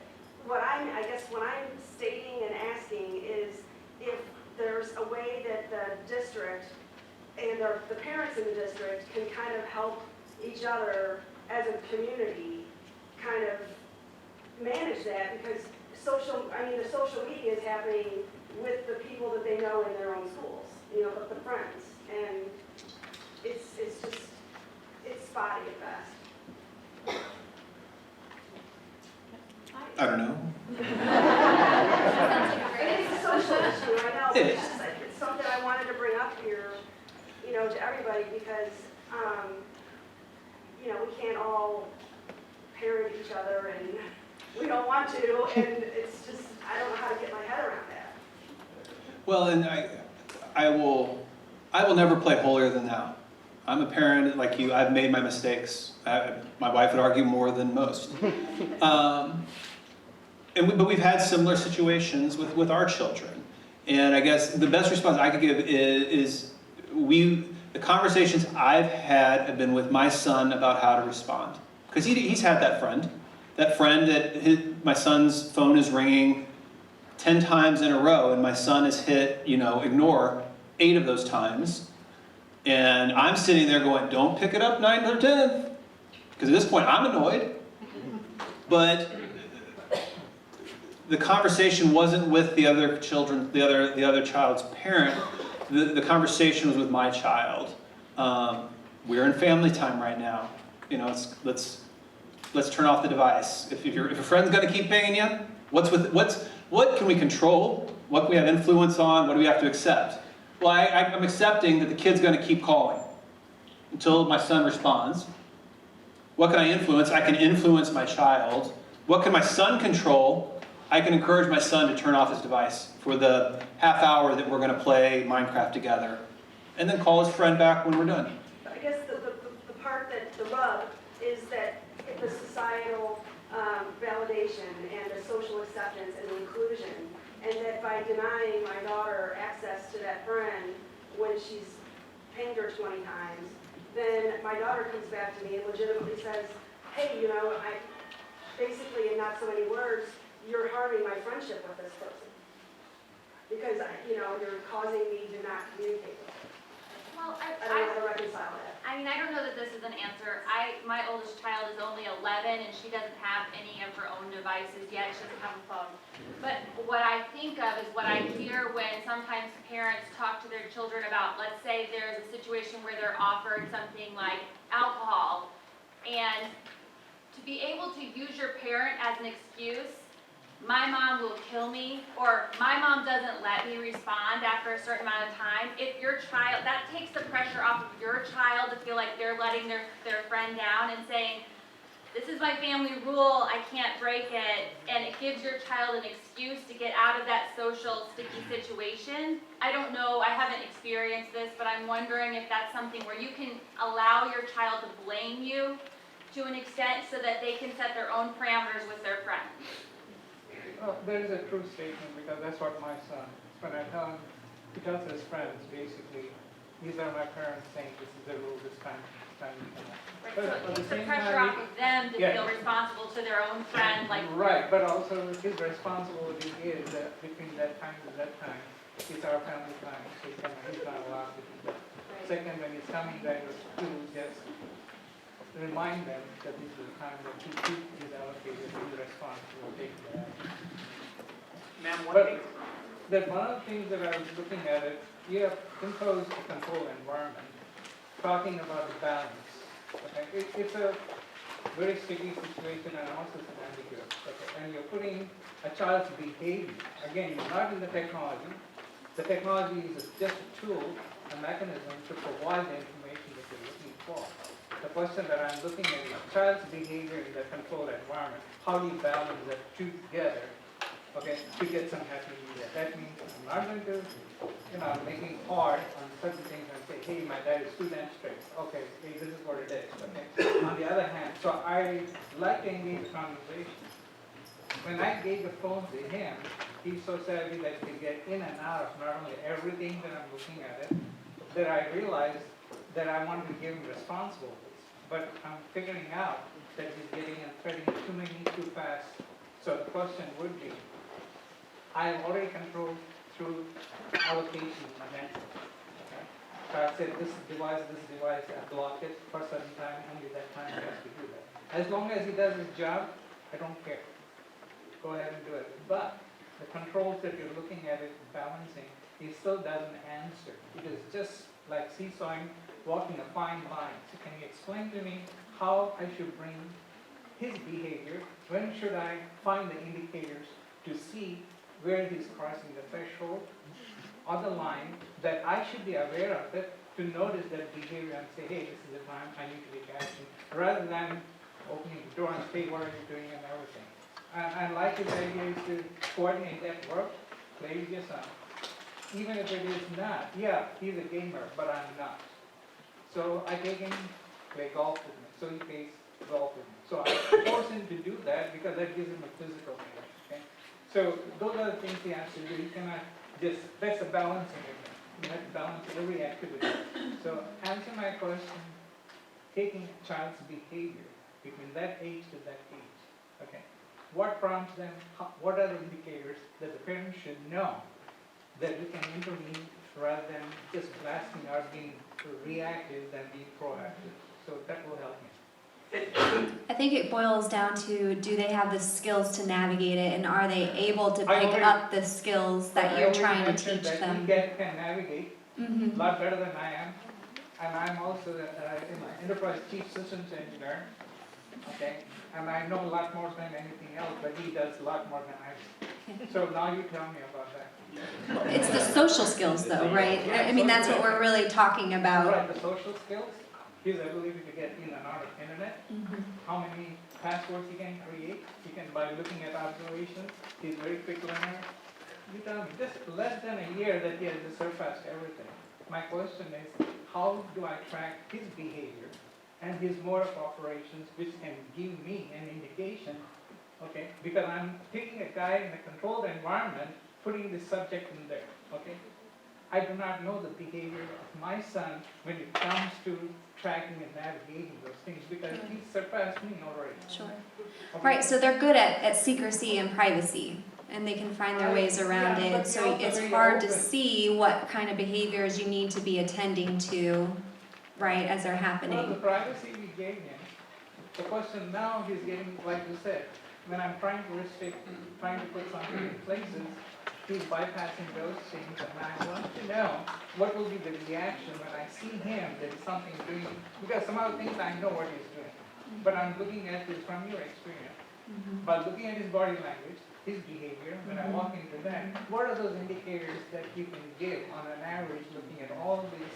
I guess what I'm stating and asking is if there's a way that the district and the parents in the district can kind of help each other as a community kind of manage that, because the social media is happening with the people that they know in their own schools, the friends, and it's spotty at best. I don't know. It's a social issue, I know, but It is. it's something I wanted to bring up here, to everybody, because, we can't all parent each other, and we don't want to, and it's just, I don't know how to get my head around that. Well, and I will never play holier than thou. I'm a parent like you. I've made my mistakes. My wife would argue more than most. But we've had similar situations with our children. And I guess the best response I could give is the conversations I've had have been with my son about how to respond. Because he's had that friend that my son's phone is ringing 10 times in a row, and my son has hit, ignore 8 of those times. And I'm sitting there going, don't pick it up 9th or 10th. Because at this point, I'm annoyed. But the conversation wasn't with the other children, the other child's parent. The conversation was with my child. We're in family time right now. Let's turn off the device. If a friend's going to keep pinging you, what can we control? What can we have influence on? What do we have to accept? Well, I'm accepting that the kid's going to keep calling until my son responds. What can I influence? I can influence my child. What can my son control? I can encourage my son to turn off his device for the half hour that we're going to play Minecraft together, and then call his friend back when we're done. I guess the part the rub is that the societal validation and the social acceptance and the inclusion, and that by denying my daughter access to that friend when she's pinged her 20 times, then my daughter comes back to me and legitimately says, hey, I basically, in not so many words, you're harming my friendship with this person. Because, you're causing me to not communicate with her. Well, I don't know how to reconcile that. I don't know that this is an answer. My oldest child is only 11 and she doesn't have any of her own devices yet. She doesn't have a phone. But what I think of is what I hear when sometimes parents talk to their children about, let's say there's a situation where they're offered something like alcohol, and to be able to use your parent as an excuse, my mom will kill me, or my mom doesn't let me respond after a certain amount of time. If your child, that takes the pressure off of your child to feel like they're letting their friend down and saying, this is my family rule, I can't break it, and it gives your child an excuse to get out of that social sticky situation. I don't know, I haven't experienced this, but I'm wondering if that's something where you can allow your child to blame you to an extent so that they can set their own parameters with their friends. There is a true statement, because that's what my son, when I tell him, he tells his friends, basically, these are my parents saying this is the rule, this time you cannot. Right, But so at it the takes the same pressure time, off of them to yeah. feel responsible to their own friend, like. Right, but also his responsibility is that between that time to that time, it's our family time, so he's not allowed to do that. Right. Second, when he's coming back to school, just remind them that this is the time that he is allocated, he's responsible, taking that. Ma'am, But that one of the things that I was looking at it, you have imposed a control environment, talking about the balance. Okay, it's a very sticky situation and also it's an ambiguous. Okay, and you're putting a child's behavior. Again, you're not in the technology. The technology is just a tool, a mechanism to provide the information that you're looking for. The question that I'm looking at is child's behavior in the controlled environment. How do you balance the two together? Okay, to get some happy media. That means I'm not going to, making hard on certain things and say, hey, my dad is too damn strict. Okay, hey, this is what it is. Okay. On the other hand, so I like to engage the conversation. when I gave the phone to him, he's so savvy that he can get in and out of not only everything that I'm looking at it, that I realized that I wanted to give him responsibilities. But I'm figuring out that he's getting and threading too many too fast. So the question would be, I have already controlled through allocation eventually. Okay? So I said this device, I block it for a certain time, only that time he has to do that. As long as he does his job, I don't care. Go ahead and do it. But the controls that you're looking at it balancing, he still doesn't answer. It is just like seesawing, walking a fine line. So can you explain to me how I should bring his behavior? When should I find the indicators to see where he's crossing the threshold or the line that I should be aware of it, to notice that behavior and say, hey, this is the time I need to take action, rather than opening the door and say, what are you doing and everything. And like his idea is to coordinate that work, play with your son. Even if it is not, yeah, he's a gamer, but I'm not. So I take him, play golf with me, so he plays golf with me. So I force him to do that because that gives him a physical thing, okay? So those are the things he has to do. He cannot just, that's a balancing again. You have to balance every activity. So answer my question, taking a child's behavior between that age to that age, okay? What prompts them, what are the indicators that the parents should know that we can intervene rather than just blasting out, being reactive than being proactive. So that will help me. I think it boils down to, do they have the skills to navigate it, and are they able to pick up the skills that you're trying to teach them? He can navigate a lot better than I am. And I'm also an enterprise chief systems engineer, okay? And I know a lot more than anything else, but he does a lot more than I do. So now you tell me about that. It's the social skills though, right? I mean, that's what we're really talking about. Right, the social skills, his ability to get in and out of internet, how many passwords he can create, by looking at observations, he's a very quick learner. You tell me, just less than a year that he has surpassed everything. My question is, how do I track his behavior and his mode of operations, which can give me an indication, okay? Because I'm taking a guy in a controlled environment, putting the subject in there, okay? I do not know the behavior of my son when it comes to tracking and navigating those things, because he surpassed me already. Sure. Okay? Right, so they're good at secrecy and privacy, and they can find their ways around Yeah, it. but So they're also it's very hard to open. see what kind of behaviors you need to be attending to, right, as they're Well, the happening. privacy we gave him, the question now he's getting, like you said, when I'm trying to restrict, trying to put something in places, he's bypassing those things, and I want to know what will be the reaction when I see him, there's something doing, because some of the things I know what he's doing, but I'm looking at this from your experience, by looking at his body language, his behavior, when I walk into that, what are those indicators that you can give on an average, looking at all these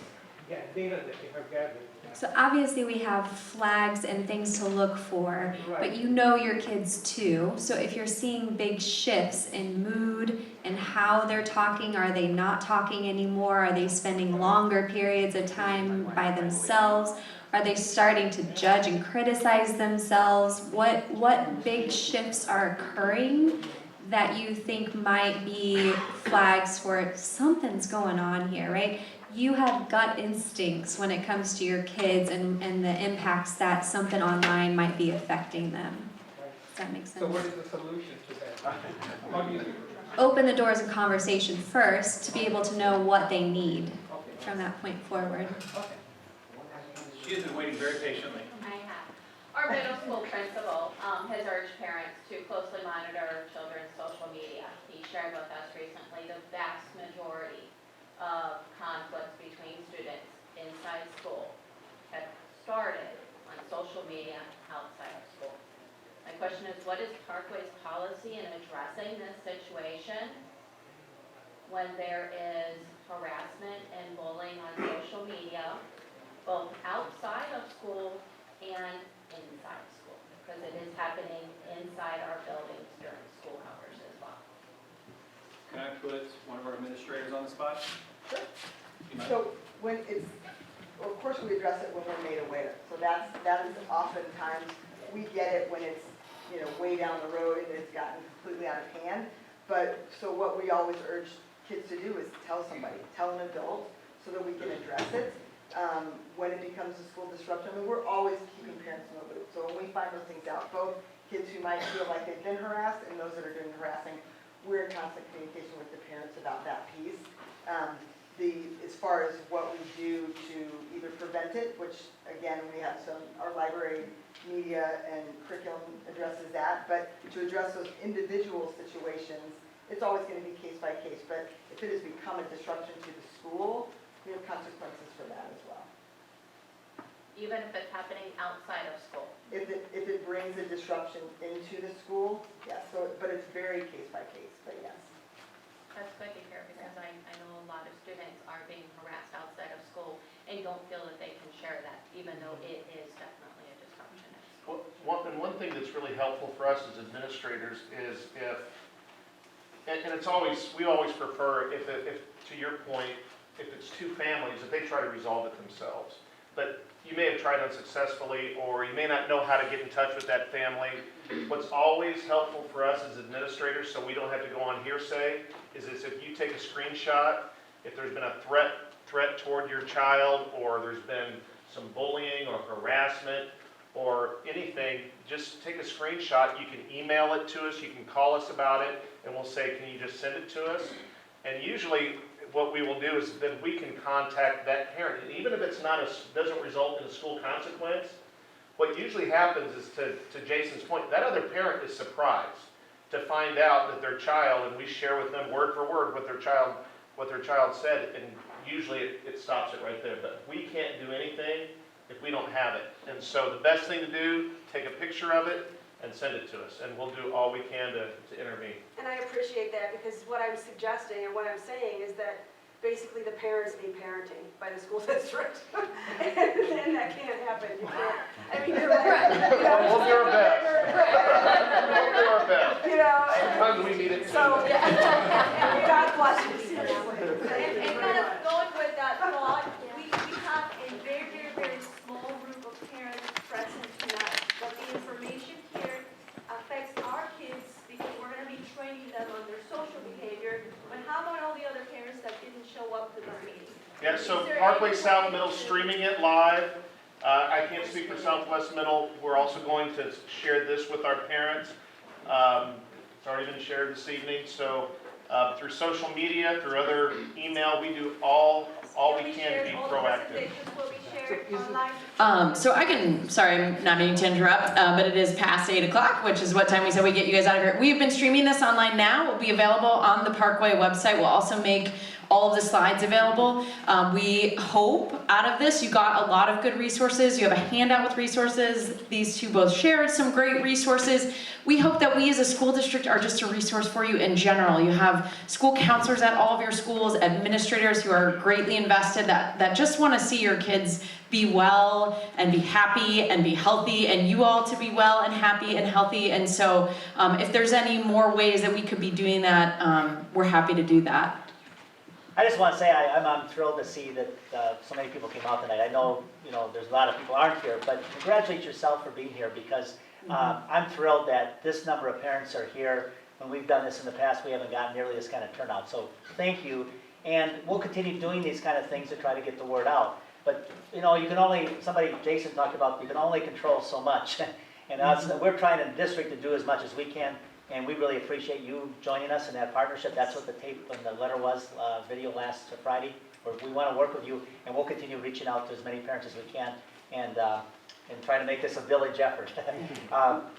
data that you have gathered? So obviously we have flags and things to look for, but you know your kids too. So if you're seeing big shifts in mood and how they're talking, are they not talking anymore? Are they spending longer periods of time by themselves? Are they starting to judge and criticize themselves? What big shifts are occurring that you think might be flags for something's going on here, right? You have gut instincts when it comes to your kids and the impacts that something online might be affecting them. Does that make sense? So what is the solution to that? How do you do it? Open the doors of conversation first to be able to know what they need from that point forward. She has been waiting very patiently. I have. Our middle school principal has urged parents to closely monitor children's social media. He shared with us recently the vast majority of conflicts between students inside school have started on social media outside of school. My question is, what is Parkway's policy in addressing this situation when there is harassment and bullying on social media, both outside of school and inside school? Because it is happening inside our buildings during school hours as well. Can I put one of our administrators on the spot? Sure. So when it's, of course we address it when we're made aware. So that is oftentimes, we get it when it's you know, way down the road and it's gotten completely out of hand. But, so what we always urge kids to do is tell somebody, tell an adult, so that we can address it. When it becomes a school disruption, I mean, we're always keeping parents in the loop. So when we find those things out, both kids who might feel like they've been harassed and those that are doing harassing, we're in constant communication with the parents about that piece. As far as what we do to either prevent it, which again, we have our library media and curriculum addresses that, but to address those individual situations, it's always going to be case by case. But if it has become a disruption to the school, we have consequences for that as well. Even if it's happening outside of school? If it brings a disruption into the school, yes. So, but it's very case by case, but yes. That's good to hear, because I know a lot of students are being harassed outside of school and don't feel that they can share that, even though it is definitely a disruption at school. One thing that's really helpful for us as administrators is and it's always, we always prefer if to your point, if it's two families, if they try to resolve it themselves. But you may have tried unsuccessfully, or you may not know how to get in touch with that family. What's always helpful for us as administrators, so we don't have to go on hearsay, is if you take a screenshot, if there's been a threat toward your child, or there's been some bullying or harassment or anything, just take a screenshot. You can email it to us, you can call us about it, and we'll say, can you just send it to us? And usually what we will do is then we can contact that parent. And even if it's doesn't result in a school consequence, what usually happens is, to Jason's point, that other parent is surprised to find out that their child, and we share with them word for word what their child said, and usually it stops it right there. But we can't do anything if we don't have it. And so the best thing to do, take a picture of it and send it to us, and we'll do all we can to intervene. And I appreciate that, because what I'm suggesting and what I'm saying is that basically the parents need parenting by the school district. And that can't happen. You can't, I mean, you're right. We'll do our best. We'll do our best. You know, Sometimes we need it. so, God bless you, seriously. And kind of going with that thought, we have a very, very, very small group of parents present tonight. But the information here affects our kids because we're going to be training them on their social behavior. But how about all the other parents that didn't show up to the meeting? Yeah, so Parkway South Middle streaming it live. I can't speak for Southwest Middle. We're also going to share this with our parents. It's already been shared this evening. So through social media, through other email, we do all we can to be proactive. So sorry, I'm not meaning to interrupt, but it is past 8 o'clock, which is what time we said we get you guys out of here. We've been streaming this online now. It will be available on the Parkway website. We'll also make all of the slides available. We hope out of this you got a lot of good resources. You have a handout with resources. These two both shared some great resources. We hope that we as a school district are just a resource for you in general. You have school counselors at all of your schools, administrators who are greatly invested that just want to see your kids be well and be happy and be healthy, and you all to be well and happy and healthy. And so if there's any more ways that we could be doing that, we're happy to do that. I just want to say I'm thrilled to see that so many people came out tonight. I know, there's a lot of people aren't here, but congratulate yourself for being here, because I'm thrilled that this number of parents are here. When we've done this in the past, we haven't gotten nearly this kind of turnout. So thank you. And we'll continue doing these kind of things to try to get the word out. But, you can only, Jason talked about, you can only control so much. And we're trying in the district to do as much as we can. And we really appreciate you joining us in that partnership. That's what the tape and the letter was, video last Friday. Where we want to work with you, and we'll continue reaching out to as many parents as we can, and try to make this a village effort.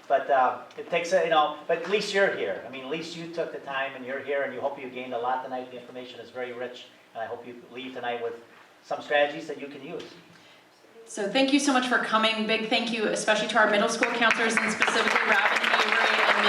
But it takes, but at least you're here. I mean, at least you took the time, and you're here, and you hope you gained a lot tonight. The information is very rich, and I hope you leave tonight with some strategies that you can use. So thank you so much for coming. Big thank you, especially to our middle school counselors, and specifically Robin Avery and